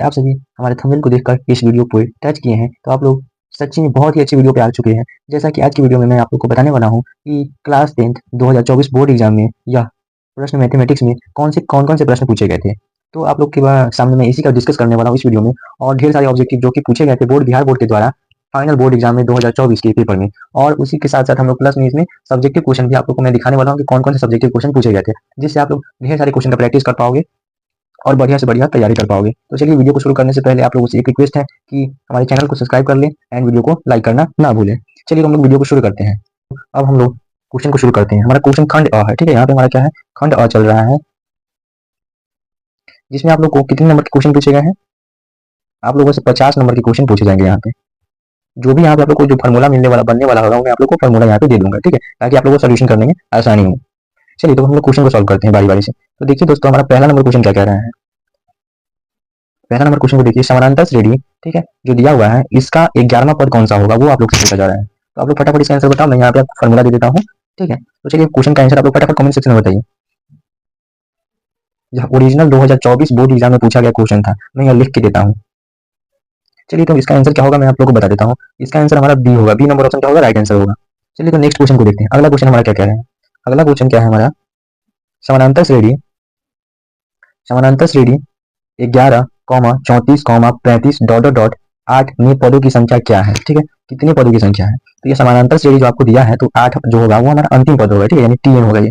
आप सभी हमारे थंबनेल को देखकर इस वीडियो को टच किए हैं तो आप लोग सच्ची में बहुत ही अच्छी वीडियो पे आ चुके हैं। जैसा कि आज की वीडियो में मैं आप लोग को बताने वाला हूँ कि क्लास 10th 2024 बोर्ड एग्जाम में यह प्रश्न मैथमेटिक्स में कौन-कौन से प्रश्न पूछे गए थे। तो आप लोग के सामने मैं इसी का डिस्कस करने वाला हूँ इस वीडियो में। और ढेर सारे ऑब्जेक्टिव जो कि पूछे गए थे बिहार बोर्ड के द्वारा फाइनल बोर्ड एग्जाम में 2024 के पेपर में। और उसी के साथ-साथ हम लोग प्लस में इसमें सब्जेक्टिव क्वेश्चन भी आप लोग को मैं दिखाने वाला हूँ कि कौन-कौन से सब्जेक्टिव क्वेश्चन पूछे गए थे। जिससे आप लोग ढेर सारे क्वेश्चन का प्रैक्टिस कर पाओगे और बढ़िया से बढ़िया तैयारी कर पाओगे। तो चलिए वीडियो को शुरू करने से पहले आप लोगों से एक रिक्वेस्ट है कि हमारे चैनल को सब्सक्राइब कर लें एंड वीडियो को लाइक करना ना भूलें। चलिए तो हम लोग वीडियो को शुरू करते हैं। अब हम लोग क्वेश्चन को शुरू करते हैं। हमारा क्वेश्चन खंड अ है, ठीक है। यहाँ पे हमारा क्या है, खंड अ चल रहा है, जिसमें आप लोग को कितने नंबर के क्वेश्चन पूछे गए हैं। आप लोगों से 50 नंबर के क्वेश्चन पूछे जाएंगे। यहाँ पे जो भी यहाँ पे आप लोग को जो फॉर्मूला बनने वाला होगा मैं आप लोग को फॉर्मूला यहाँ पे दे दूंगा, ठीक है, ताकि आप लोगों को सोल्यूशन करने में आसानी हो। चलिए तो हम लोग क्वेश्चन को सॉल्व करते हैं बारी बारी से। तो देखिए दोस्तों, हमारा पहला नंबर क्वेश्चन क्या कह रहा है। पहला नंबर क्वेश्चन को देखिए, समानांतर श्रेणी, ठीक है, जो दिया हुआ है इसका 11वां पद कौन सा होगा वो आप लोग से पूछा जा रहा है। तो आप लोग फटाफट इसका आंसर बताओ, मैं यहाँ पे आपको फॉर्मूला दे देता हूँ, ठीक है। तो चलिए क्वेश्चन का आंसर आप लोग फटाफट कमेंट सेक्शन में बताइए। यह ओरिजिनल 2024 बोर्ड एग्जाम में पूछा गया क्वेश्चन था, मैं यहाँ लिख के देता हूँ। चलिए तो इसका आंसर क्या होगा मैं आप लोग को बता देता हूँ। इसका आंसर हमारा बी होगा, बी नंबर ऑप्शन क्या होगा, राइट आंसर होगा। चलिए तो नेक्स्ट क्वेश्चन को देखते हैं। अगला क्वेश्चन हमारा क्या कह रहा है। अगला क्वेश्चन क्या है हमारा, समानांतर श्रेणी, समानांतर श्रेणी 11, 34, 35 डॉट डॉट डॉट 8 में पदों की संख्या क्या है, ठीक है, कितने पदों की संख्या है। तो ये समानांतर श्रेणी जो आपको दिया है तो 8 जो होगा वो हमारा अंतिम पद होगा, ठीक है, यानी टी एन होगा ये।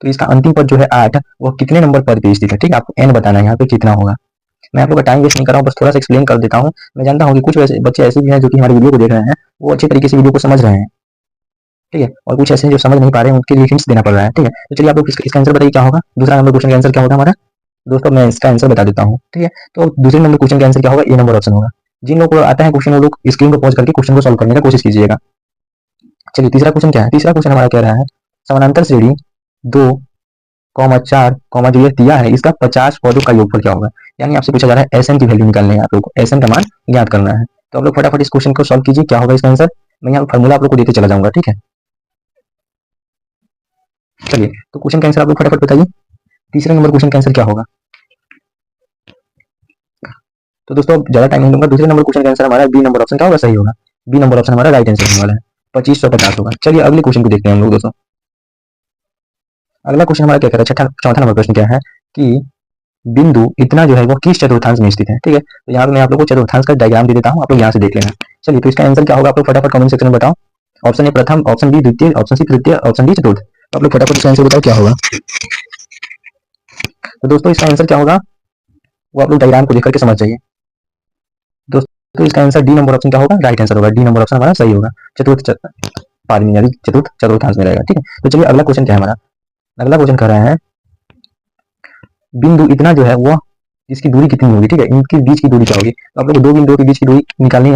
तो इसका अंतिम पद जो है 8, वो कितने नंबर पद पे स्थित है, ठीक है, आपको एन बताना है यहाँ पे कितना होगा। मैं आप लोग का टाइम वेस्ट नहीं कर रहा हूँ, बस थोड़ा सा एक्सप्लेन कर देता हूँ। मैं जानता हूँ कि कुछ वैसे बच्चे ऐसे भी हैं जो कि हमारी वीडियो को देख रहे हैं, वो अच्छे तरीके से वीडियो को समझ रहे हैं, ठीक है, और कुछ ऐसे हैं जो समझ नहीं पा रहे हैं, उनके लिए हिंट्स देना पड़ रहा है, ठीक है। तो चलिए आप लोग इसका आंसर बताइए क्या होगा। दूसरा नंबर क्वेश्चन का आंसर क्या होगा हमारा। दोस्तों मैं इसका आंसर बता देता हूँ, ठीक है। तो दूसरे नंबर क्वेश्चन का आंसर क्या होगा, ए नंबर ऑप्शन होगा। जिन लोगों को आता है क्वेश्चन वो लोग स्क्रीन को पॉज करके क्वेश्चन को सॉल्व करने का कोशिश कीजिएगा। चलिए तीसरा क्वेश्चन क्या है। तीसरा क्वेश्चन हमारा कह रहा है, समानांतर श्रेणी 2, 4, जो ये दिया है इसका 50 पदों का योगफल क्या होगा। यानी आपसे पूछा जा रहा है एसएन की वैल्यू निकालनी है, आप लोग को एसएन का मान ज्ञात करना है। तो आप लोग फटाफट इस क्वेश्चन को सॉल्व कीजिए, क्या होगा इसका आंसर। मैं यहाँ फॉर्मूला आप लोग को देते चला जाऊंगा, ठीक है। चलिए तो क्वेश्चन का आंसर आप लोग फटाफट बताइए। तीसरे नंबर क्वेश्चन का आंसर क्या होगा। तो दोस्तों अब ज्यादा टाइम नहीं दूंगा, दूसरे नंबर क्वेश्चन का आंसर हमारा बी नंबर ऑप्शन क्या होगा, सही होगा। बी नंबर ऑप्शन हमारा राइट आंसर होने वाला है, 2550 होगा। चलिए अगले क्वेश्चन को देखते हैं हम लोग दोस्तों। अगला क्वेश्चन हमारा क्या कह रहा है, चौथा नंबर प्रश्न क्या है कि बिंदु इतना जो है वो किस चतुर्थांश में स्थित है, ठीक है। तो यहाँ पे मैं आप लोग को चतुर्थांश का डायग्राम दे देता हूँ, आप लोग यहाँ से देख लेना। चलिए तो इसका आंसर क्या होगा आप लोग फटाफट कमेंट सेक्शन में बताओ। ऑप्शन ए प्रथम, ऑप्शन बी द्वितीय, ऑप्शन सी तृतीय, ऑप्शन डी चतुर्थ। तो आप लोग फटाफट इसका आंसर बताओ क्या होगा। तो दोस्तों इसका आंसर क्या होगा वो आप लोग डायग्राम को देख करके समझ जाइए। दोस्तों इसका आंसर डी नंबर ऑप्शन क्या होगा, राइट आंसर होगा। डी नंबर ऑप्शन हमारा सही होगा, चतुर्थ पादमी यानी चतुर्थ चतुर्थांश में रहेगा, ठीक है। तो चलिए अगला क्वेश्चन क्या है हमारा। अगला क्वेश्चन कह रहा है बिंदु इतना जो है वो इसकी दूरी कितनी होगी, ठीक है, इनके बीच की दूरी क्या होगी। तो आप लोग को दो बिंदुओं के बीच की दूरी निकालनी है।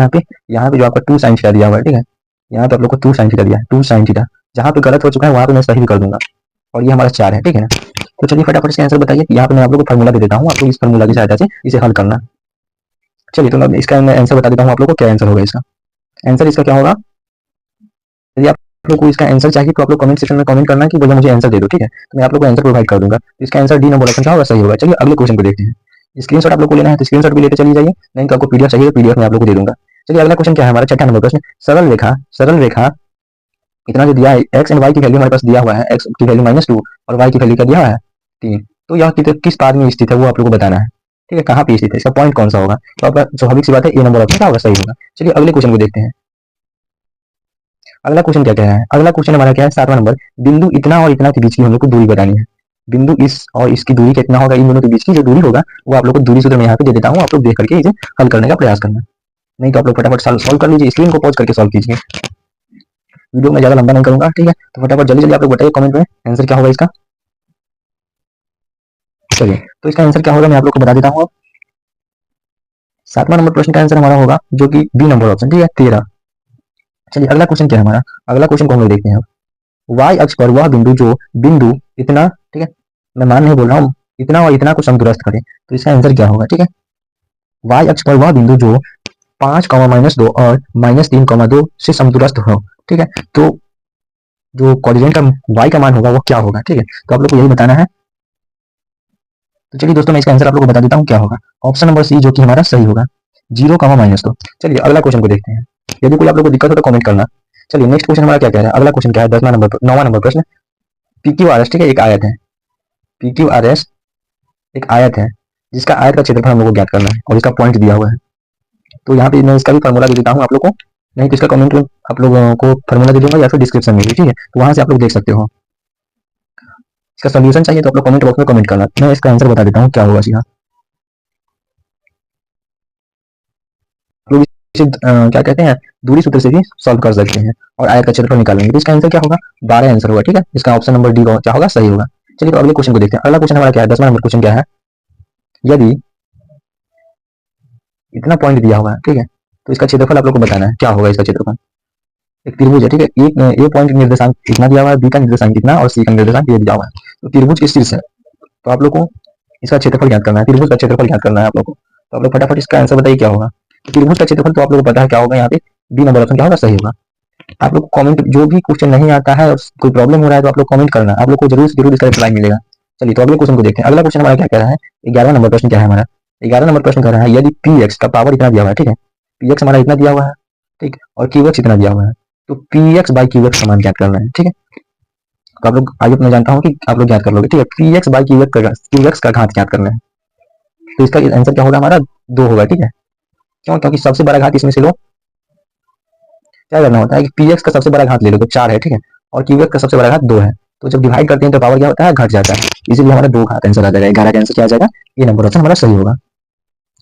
यहाँ पे जो आपका 2 sin थीटा दिया हुआ है, ठीक है, यहाँ पे आप लोग को 2 sin थीटा दिया है, 2 sin थीटा। जहाँ पे गलत हो चुका है वहाँ पे मैं सही भी कर दूंगा, और ये हमारा 4 है, ठीक है ना। तो चलिए फटाफट इसका आंसर बताइए। यहाँ पे मैं आप लोग को फॉर्मूला दे देता हूँ, आपको इस फॉर्मूला की सहायता से इसे हल करना। चलिए तो मैं इसका आंसर बता देता हूँ आप लोग को क्या आंसर होगा इसका। आंसर इसका क्या होगा, यदि आप लोग को इसका आंसर चाहिए तो आप लोग कमेंट सेक्शन में कमेंट करना कि भैया मुझे आंसर दे दो, ठीक है, तो मैं आप लोग को आंसर प्रोवाइड कर दूंगा। तो इसका आंसर डी नंबर ऑप्शन क्या होगा, सही होगा। चलिए अगले क्वेश्चन को देखते हैं। स्क्रीनशॉट आप लोग को लेना है तो स्क्रीनशॉट भी लेते चलिए जाइए, नहीं तो आपको पीडीएफ चाहिए तो पीडीएफ में आप लोग को दे दूंगा। चलिए अगला क्वेश्चन क्या है हमारा, छठा नंबर प्रश्न। सरल रेखा इतना जो दिया है, एक्स एंड वाई की वैल्यू हमारे पास दिया हुआ है, एक्स की वैल्यू -2 और वाई की वैल्यू क्या दिया हुआ है 3। तो यह किस पाद में स्थित है वो आप लोग को बताना है, ठीक है, कहाँ पे स्थित है, इसका पॉइंट कौन सा होगा। तो आपका स्वाभाविक सी बात है ए नंबर ऑप्शन क्या होगा, सही होगा। चलिए अगले क्वेश्चन को देखते हैं। अगला क्वेश्चन क्या कह रहा है। अगला क्वेश्चन हमारा क्या है, 7वां नंबर। बिंदु इतना और इतना के बीच की हम लोग को दूरी बतानी है। बिंदु इस और इसकी दूरी कितना होगा, इन दोनों के बीच की जो दूरी होगा वो आप लोग को दूरी सूत्र में यहाँ पे दे देता हूँ, आप लोग देख करके इसे हल करने का प्रयास करना। नहीं तो आप लोग फटाफट सॉल्व कर लीजिए, स्क्रीन को पॉज करके सॉल्व कीजिए। वीडियो में ज्यादा लंबा नहीं करूंगा, ठीक है। तो फटाफट जल्दी जल्दी आप लोग बताइए कमेंट में आंसर क्या होगा इसका। चलिए तो इसका आंसर क्या होगा मैं आप लोग को बता देता हूँ। 7वां नंबर प्रश्न का आंसर हमारा होगा जो कि बी नंबर ऑप्शन, ठीक है, 13। चलिए अगला क्वेश्चन क्या है हमारा। अगला क्वेश्चन को हम लोग देखते हैं। वाई अक्ष पर वह बिंदु जो बिंदु इतना, ठीक है, मैं मान नहीं बोल रहा हूँ, इतना और इतना को समदूरस्थ करे। तो इसका आंसर क्या होगा, ठीक है। वाई अक्ष पर वह बिंदु जो 5, -2 और -3, 2 से समदूरस्थ हो, ठीक है। तो जो कोऑर्डिनेट का वाई का मान होगा वो क्या होगा, ठीक है। तो आप लोग को यही बताना है। तो चलिए दोस्तों मैं इसका आंसर आप लोगों को बता देता हूँ क्या होगा। ऑप्शन नंबर सी जो कि हमारा सही होगा, 0, -2। चलिए अगला क्वेश्चन को देखते हैं। यदि कोई आप लोग को दिक्कत हो तो कमेंट करना। चलिए नेक्स्ट क्वेश्चन हमारा क्या कह रहा है। अगला क्वेश्चन क्या है, 9वां नंबर प्रश्न। PQRS, ठीक है, एक आयत है। PQRS एक आयत है जिसका आयत का क्षेत्रफल हम लोग को ज्ञात करना है और इसका पॉइंट दिया हुआ है। तो यहाँ पे मैं इसका भी फॉर्मूला दे देता हूँ आप लोग को, नहीं तो इसका कमेंट में आप लोगों को फॉर्मूला दे दूंगा या फिर डिस्क्रिप्शन में भी, ठीक है, तो वहां से आप लोग देख सकते हो। इसका सोल्यूशन चाहिए तो आप लोग कमेंट बॉक्स में कमेंट करना। मैं इसका आंसर बता देता हूँ क्या होगा सीधा। लोग इसे क्या कहते हैं, दूरी सूत्र से भी सॉल्व कर सकते हैं और आयत का क्षेत्रफल निकालेंगे। तो इसका आंसर क्या होगा, 12 आंसर होगा, ठीक है। इसका ऑप्शन नंबर डी क्या होगा, सही होगा। चलिए तो अगले क्वेश्चन को देखते हैं। अगला क्वेश्चन हमारा क्या है, 10वां नंबर क्वेश्चन क्या है। यदि इतना पॉइंट दिया हुआ है, ठीक है, तो इसका क्षेत्रफल आप लोग को बताना है क्या होगा इसका क्षेत्रफल। एक त्रिभुज है, ठीक है, एक ए पॉइंट निर्देशांक इतना दिया हुआ है, बी का निर्देशांक इतना और सी का निर्देशांक ये दिया हुआ है। तो त्रिभुज किस शीर्ष है, तो आप लोग को इसका क्षेत्रफल ज्ञात करना है, त्रिभुज का क्षेत्रफल ज्ञात करना है आप लोग को। तो आप लोग फटाफट इसका आंसर बताइए क्या होगा। त्रिभुज का क्षेत्रफल तो आप लोग को पता है क्या होगा, यहाँ पे बी नंबर ऑप्शन क्या होगा, सही होगा। आप लोग कमेंट, जो भी क्वेश्चन नहीं आता है, कोई प्रॉब्लम हो रहा है तो आप लोग कमेंट करना, आप लोग को जरूर से जरूर इसका रिप्लाई मिलेगा। चलिए तो अगले क्वेश्चन को देखते हैं। अगला क्वेश्चन हमारा क्या कह रहा है, 11वां नंबर प्रश्न क्या है हमारा। 11 नंबर प्रश्न कह रहा है, यदि पी एक्स का पावर इतना दिया हुआ है, ठीक है, पी एक्स हमारा इतना दिया हुआ है, ठीक, और क्यू एक्स इतना दिया हुआ है, तो P x by Q x का मान ज्ञात करना है, ठीक है। तो आप लोग आइए, मैं जानता हूँ कि आप लोग ज्ञात कर लोगे, ठीक है। P x by Q x का घात ज्ञात करना है। तो इसका आंसर क्या होगा हमारा, 2 होगा, ठीक है। क्यों, क्योंकि सबसे बड़ा घात इसमें से लो, क्या करना होता है कि पी एक्स का सबसे बड़ा घात ले लो तो 4 है, ठीक है, और क्यू एक्स का सबसे बड़ा घात 2 है। तो जब डिवाइड करते हैं तो पावर क्या होता है, घट जाता है, इसीलिए हमारा 2 घात आंसर आ जाएगा। 11 का आंसर क्या आ जाएगा, ये नंबर ऑप्शन हमारा सही होगा।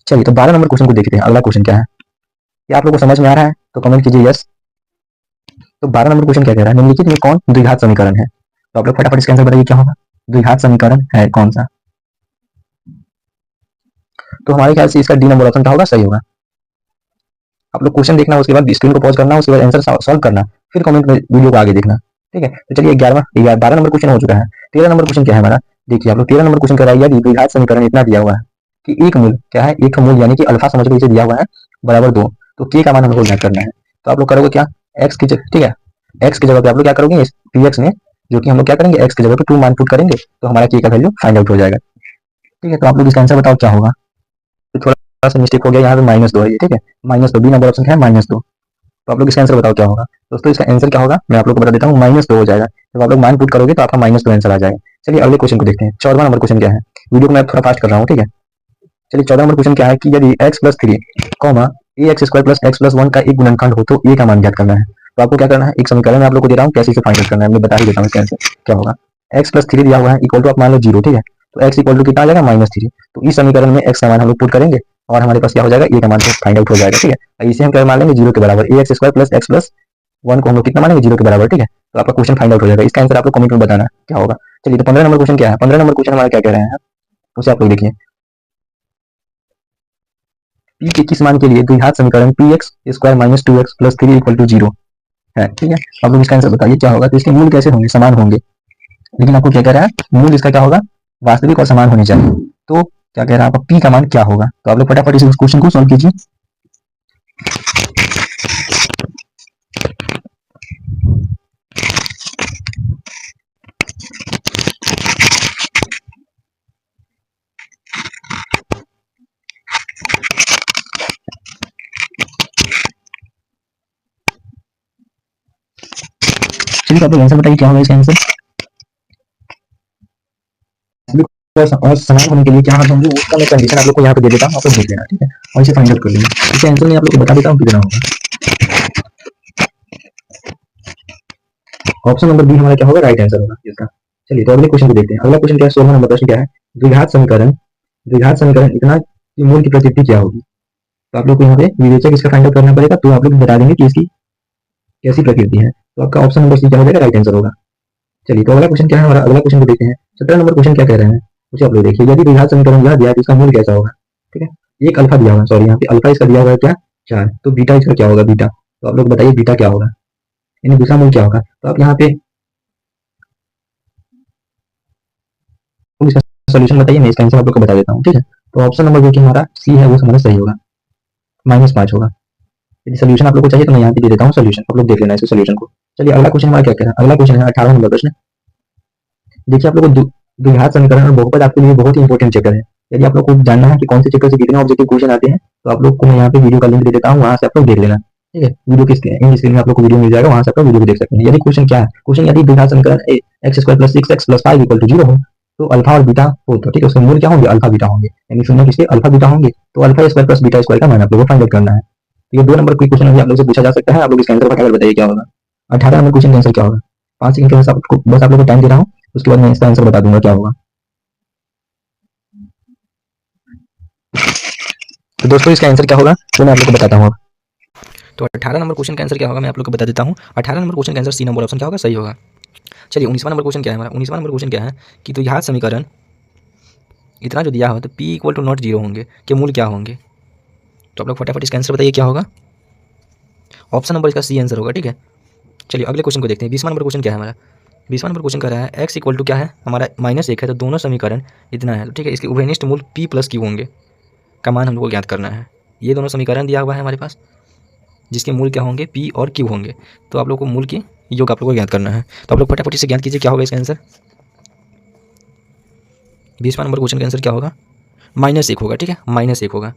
चलिए तो 12 नंबर क्वेश्चन को देखते हैं। अगला क्वेश्चन क्या है, क्या आप लोग को समझ में आ रहा है तो कमेंट कीजिए यस। तो 12 नंबर क्वेश्चन क्या कह रहा है, निम्नलिखित में कौन द्विघात समीकरण है। तो आप लोग फटाफट इसका आंसर बताइए क्या होगा, द्विघात समीकरण है कौन सा। तो हमारे ख्याल से इसका डी नंबर ऑप्शन क्या होगा, सही होगा। आप लोग क्वेश्चन देखना, उसके बाद स्क्रीन को पॉज करना, उसके बाद आंसर सॉल्व करना, फिर कमेंट में वीडियो को आगे देखना, ठीक है। तो चलिए 12 नंबर क्वेश्चन हो चुका है। 13 नंबर क्वेश्चन क्या है हमारा, देखिए आप लोग 13 नंबर क्वेश्चन कर रहा है, यदि द्विघात समीकरण इतना दिया हुआ है कि एक मूल क्या है, एक मूल यानी कि अल्फा समझ लो इसे दिया हुआ है बराबर 2, तो के का मान हमको ज्ञात करना है। तो आप लोग करोगे क्या, एक्स की जगह, ठीक है, एक्स की जगह पे आप लोग क्या करोगे, पी एक्स में जो कि हम लोग क्या करेंगे, एक्स की जगह पे 2 मान पुट करेंगे तो हमारा के का वैल्यू फाइंड आउट हो जाएगा, ठीक है। तो आप लोग इसका आंसर बताओ क्या होगा। तो थोड़ा सा मिस्टेक हो गया यहाँ पे, -2 है ये, ठीक है, -2, बी नंबर ऑप्शन है -2। तो आप लोग इसका आंसर बताओ क्या होगा। दोस्तों इसका आंसर क्या होगा मैं आप लोग को बता देता हूँ, -2 हो जाएगा। जब आप लोग मान पुट करोगे तो आपका -2 आंसर आ जाएगा। चलिए अगले क्वेश्चन को देखते हैं। 14वां नंबर क्वेश्चन क्या है, वीडियो को मैं थोड़ा फास्ट कर रहा हूँ, ठीक है। चलिए 14 नंबर क्वेश्चन क्या है कि यदि x+3 कॉमा ax² + x+1 का एक गुणनखंड हो तो a का मान ज्ञात करना है। तो आपको क्या करना है, एक समीकरण में आप लोग को दे रहा हूँ, कैसे इसे फाइंड आउट करना है मैं बता ही देता हूँ। इसका आंसर क्या होगा, x+3 दिया हुआ है इक्वल टू आप मान लो 0, ठीक है, तो x इक्वल टू कितना आ जाएगा, -3। तो इस समीकरण में x का मान हम लोग पुट करेंगे और हमारे पास क्या हो जाएगा, a का मान फाइंड आउट हो जाएगा, ठीक है। इसे हम क्या मान लेंगे, 0 के बराबर, ax² + x+1 को हम लोग कितना मानेंगे, 0 के बराबर, ठीक है। तो आपका क्वेश्चन फाइंड आउट हो जाएगा। इसका आंसर आप लोग कमेंट में बताना क्या होगा। चलिए तो 15 नंबर क्वेश्चन क्या है, 15 नंबर क्वेश्चन हमारा क्या कह रहे हैं उसे आप लोग देखिए। पी के किस मान के लिए द्विघात समीकरण px² - 2x + 3 = 0 है, ठीक है। आप लोग इसका आंसर बताइए क्या होगा। तो इसके मूल कैसे होंगे, समान होंगे, लेकिन आपको क्या कह रहा है, मूल इसका क्या होगा, वास्तविक और समान होने चाहिए। तो क्या कह रहा है आपका पी का मान क्या होगा। तो आप लोग फटाफट इस क्वेश्चन को सॉल्व कीजिए। चलिए आप लोग आंसर बताइए क्या होगा इसका आंसर। और समान होने के लिए क्या होंगे उसका मैं कंडीशन आप लोग को यहाँ पे दे देता हूँ, आप लोग देख लेना, ठीक है, और इसे फाइंड आउट कर लेना। इसके आंसर मैं आप लोग को बता देता हूँ कितना होगा। ऑप्शन नंबर बी हमारा क्या होगा, राइट आंसर होगा इसका। चलिए तो अगले क्वेश्चन को देखते हैं। अगला क्वेश्चन क्या है, 16 नंबर प्रश्न क्या है, द्विघात समीकरण इतना कि मूल की प्रकृति क्या होगी। तो आप लोग को यहाँ पे विवेचक इसका फाइंड आउट करना पड़ेगा, तो आप लोग बता देंगे कि इसकी कैसी प्रकृति है। तो आपका ऑप्शन नंबर सी क्या हो जाएगा, राइट आंसर होगा। चलिए तो अगला क्वेश्चन क्या है हमारा, अगला क्वेश्चन को देखते हैं। 17 नंबर क्वेश्चन क्या कह रहे हैं उसे आप लोग देखिए। यदि द्विघात समीकरण यह दिया है तो इसका मूल कैसा होगा, ठीक है। एक अल्फा दिया हुआ है, सॉरी यहाँ पे अल्फा इसका दिया हुआ है क्या, 4, तो बीटा इसका क्या होगा, बीटा। तो आप लोग बताइए बीटा क्या होगा, यानी दूसरा मूल क्या होगा। तो आप यहाँ पे इसका सोल्यूशन बताइए, मैं इसका आंसर आप लोग को बता देता हूँ, ठीक है। तो ऑप्शन नंबर जो कि हमारा सी है वो हमारा सही होगा, -5 होगा। यदि सोल्यूशन आप लोग को चाहिए तो मैं यहाँ पे दे देता हूँ सोल्यूशन, आप लोग देख लेना इसके सोल्यूशन को। चलिए अगला क्वेश्चन हमारा क्या कह रहा है, अगला क्वेश्चन है 18वां नंबर प्रश्न। देखिए आप लोग को द्विघात समीकरण और बहुपद आपके लिए बहुत ही इंपॉर्टेंट चैप्टर है। यदि आप लोग को जानना है कि कौन से चैप्टर से कितने ऑब्जेक्टिव क्वेश्चन आते हैं, तो आप लोग को मैं यहाँ पे वीडियो का लिंक दे देता हूँ, वहां से आप लोग देख लेना। ठीक है, वीडियो के इन स्क्रीन में आप लोग को वीडियो मिल जाएगा, वहां से आप लोग वीडियो को देख सकते हैं। यदि क्वेश्चन क्या है, क्वेश्चन यदि द्विघात समीकरण x square plus 6x plus 5 equal to 0 हो, तो अल्फा और बीटा हो, तो ठीक है, उसके मूल क्या होंगे, अल्फा बीटा होंगे, यानी शून्य किसके, अल्फा बीटा होंगे। तो alpha square plus beta square का मान आप लोग को फाइंड आउट करना है। ये 2 नंबर कोई क्वेश्चन अभी आप लोग से पूछा जा सकता है, आप लोग इसका आंसर फटाफट बताइए क्या होगा। 18 नंबर क्वेश्चन का आंसर क्या होगा। 5 सेकंड के बस आप लोग को टाइम दे रहा हूँ, उसके बाद मैं इसका आंसर बता दूंगा क्या होगा। तो दोस्तों इसका आंसर क्या होगा तो मैं आप लोग को बताता हूँ अब। तो 18 नंबर क्वेश्चन का आंसर क्या होगा मैं आप लोग को बता देता हूँ। 18 नंबर क्वेश्चन का आंसर सी नंबर ऑप्शन क्या होगा, सही होगा। चलिए 19वां नंबर क्वेश्चन क्या है हमारा। 19वां नंबर क्वेश्चन क्या है कि तो यह समीकरण इतना जो दिया हो तो p इक्वल टू नॉट 0 होंगे के मूल क्या होंगे। तो आप लोग फटाफट इसका आंसर बताइए क्या होगा। ऑप्शन नंबर इसका सी आंसर होगा, ठीक है। चलिए अगले क्वेश्चन को देखते हैं। 20वां नंबर क्वेश्चन क्या है हमारा। 20वां नंबर क्वेश्चन कह रहा है x इक्वल टू क्या है हमारा -1 है, तो दोनों समीकरण इतना है, तो ठीक है, इसके उभयनिष्ठ मूल p प्लस q होंगे का मान हम लोग को ज्ञात करना है। ये दोनों समीकरण दिया हुआ है हमारे पास, जिसके मूल क्या होंगे, p और q होंगे। तो आप लोग को मूल की योग आप लोग को ज्ञात करना है। तो आप लोग फटाफट इसे ज्ञात कीजिए क्या होगा इसका आंसर। 20वां नंबर क्वेश्चन का आंसर क्या होगा, -1 होगा, ठीक है, -1 होगा,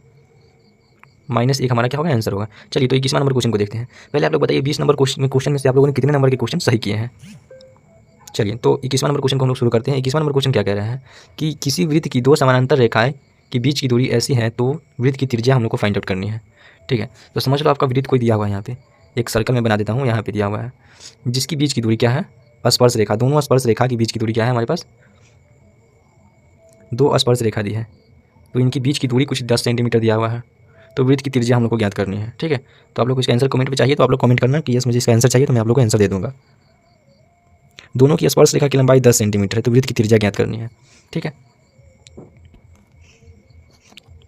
-1 हमारा क्या होगा आंसर होगा। चलिए तो 21वां नंबर क्वेश्चन को देखते हैं। पहले आप लोग बताइए 20 नंबर क्वेश्चन में से आप लोगों ने कितने नंबर के क्वेश्चन सही किए हैं। चलिए तो 21वां नंबर क्वेश्चन को हम लोग शुरू करते हैं। 21वां नंबर क्वेश्चन क्या कह रहा है कि किसी वृत्त की 2 समानांतर रेखाएं के बीच की दूरी ऐसी है तो वृत्त की त्रिज्या हम लोग को फाइंड आउट करनी है, ठीक है। तो समझ लो आपका वृत्त कोई दिया हुआ है, यहाँ पे एक सर्कल में बना देता हूँ, यहाँ पे दिया हुआ है, जिसकी बीच की दूरी क्या है, स्पर्श रेखा, दोनों स्पर्श रेखा की बीच की दूरी क्या है हमारे पास, 2 स्पर्श रेखा दी है, तो इनकी बीच की दूरी कुछ 10 सेंटीमीटर दिया हुआ है। तो वृत्त की त्रिज्या हम लोग को ज्ञात करनी है, ठीक है। तो आप लोग को इसका आंसर कमेंट में चाहिए तो आप लोग कमेंट करना कि यस मुझे इसका आंसर चाहिए, तो मैं आप लोग को आंसर दे दूंगा। दोनों की स्पर्श रेखा की लंबाई 10 सेंटीमीटर है, तो वृत्त की त्रिज्या ज्ञात करनी है, ठीक है।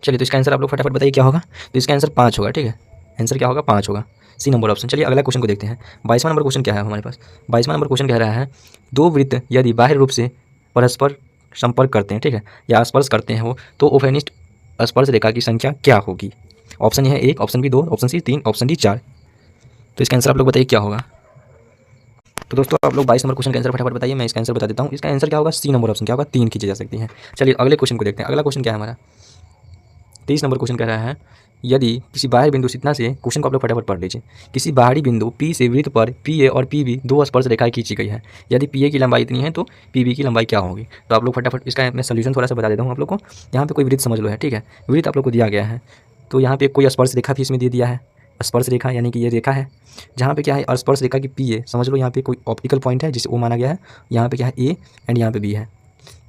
चलिए तो इसका आंसर आप लोग फटाफट बताइए क्या होगा। तो इसका आंसर 5 होगा, ठीक है, आंसर क्या होगा 5 होगा, सी नंबर ऑप्शन। चलिए अगला क्वेश्चन को देखते हैं। 22वां नंबर क्वेश्चन क्या है हमारे पास। 22वां नंबर क्वेश्चन कह रहा है 2 वृत्त यदि बाह्य रूप से परस्पर संपर्क करते हैं, ठीक है, या स्पर्श करते हैं वो, तो उभयनिष्ठ स्पर्श रेखा की संख्या क्या होगी। ऑप्शन ये है 1, option B 2, option C 3, option D 4। तो इसका आंसर आप लोग बताइए क्या होगा। तो दोस्तों आप लोग 22 नंबर क्वेश्चन का आंसर फटाफट बताइए, मैं इसका आंसर बता देता हूँ। इसका आंसर क्या होगा, सी नंबर ऑप्शन क्या होगा, 3 खींची जा सकती है। चलिए अगले क्वेश्चन को देखते हैं। अगला क्वेश्चन क्या है हमारा। 23 नंबर क्वेश्चन कह रहा है यदि किसी बाहरी बिंदु इतना से, क्वेश्चन को आप लोग फटाफट पढ़ लीजिए, किसी बाहरी बिंदु P से वृत्त पर PA और PB 2 स्पर्श रेखाएं खींची गई है, यदि PA की लंबाई इतनी है तो PB की लंबाई क्या होगी। तो आप लोग फटाफट इसका मैं सोल्यूशन थोड़ा सा बता देता हूँ आप लोग को। यहाँ पे कोई वृत्त समझ लो है, ठीक है, वृत्त आप लोग को दिया गया है, तो यहाँ पे कोई स्पर्श रेखा भी इसमें दे दिया है, स्पर्श रेखा यानी कि ये रेखा है, जहाँ पे क्या है स्पर्श रेखा की PA समझ लो, यहाँ पे कोई ऑप्टिकल पॉइंट है जिसे वो माना गया है, यहाँ पे क्या है A एंड यहाँ पे B है,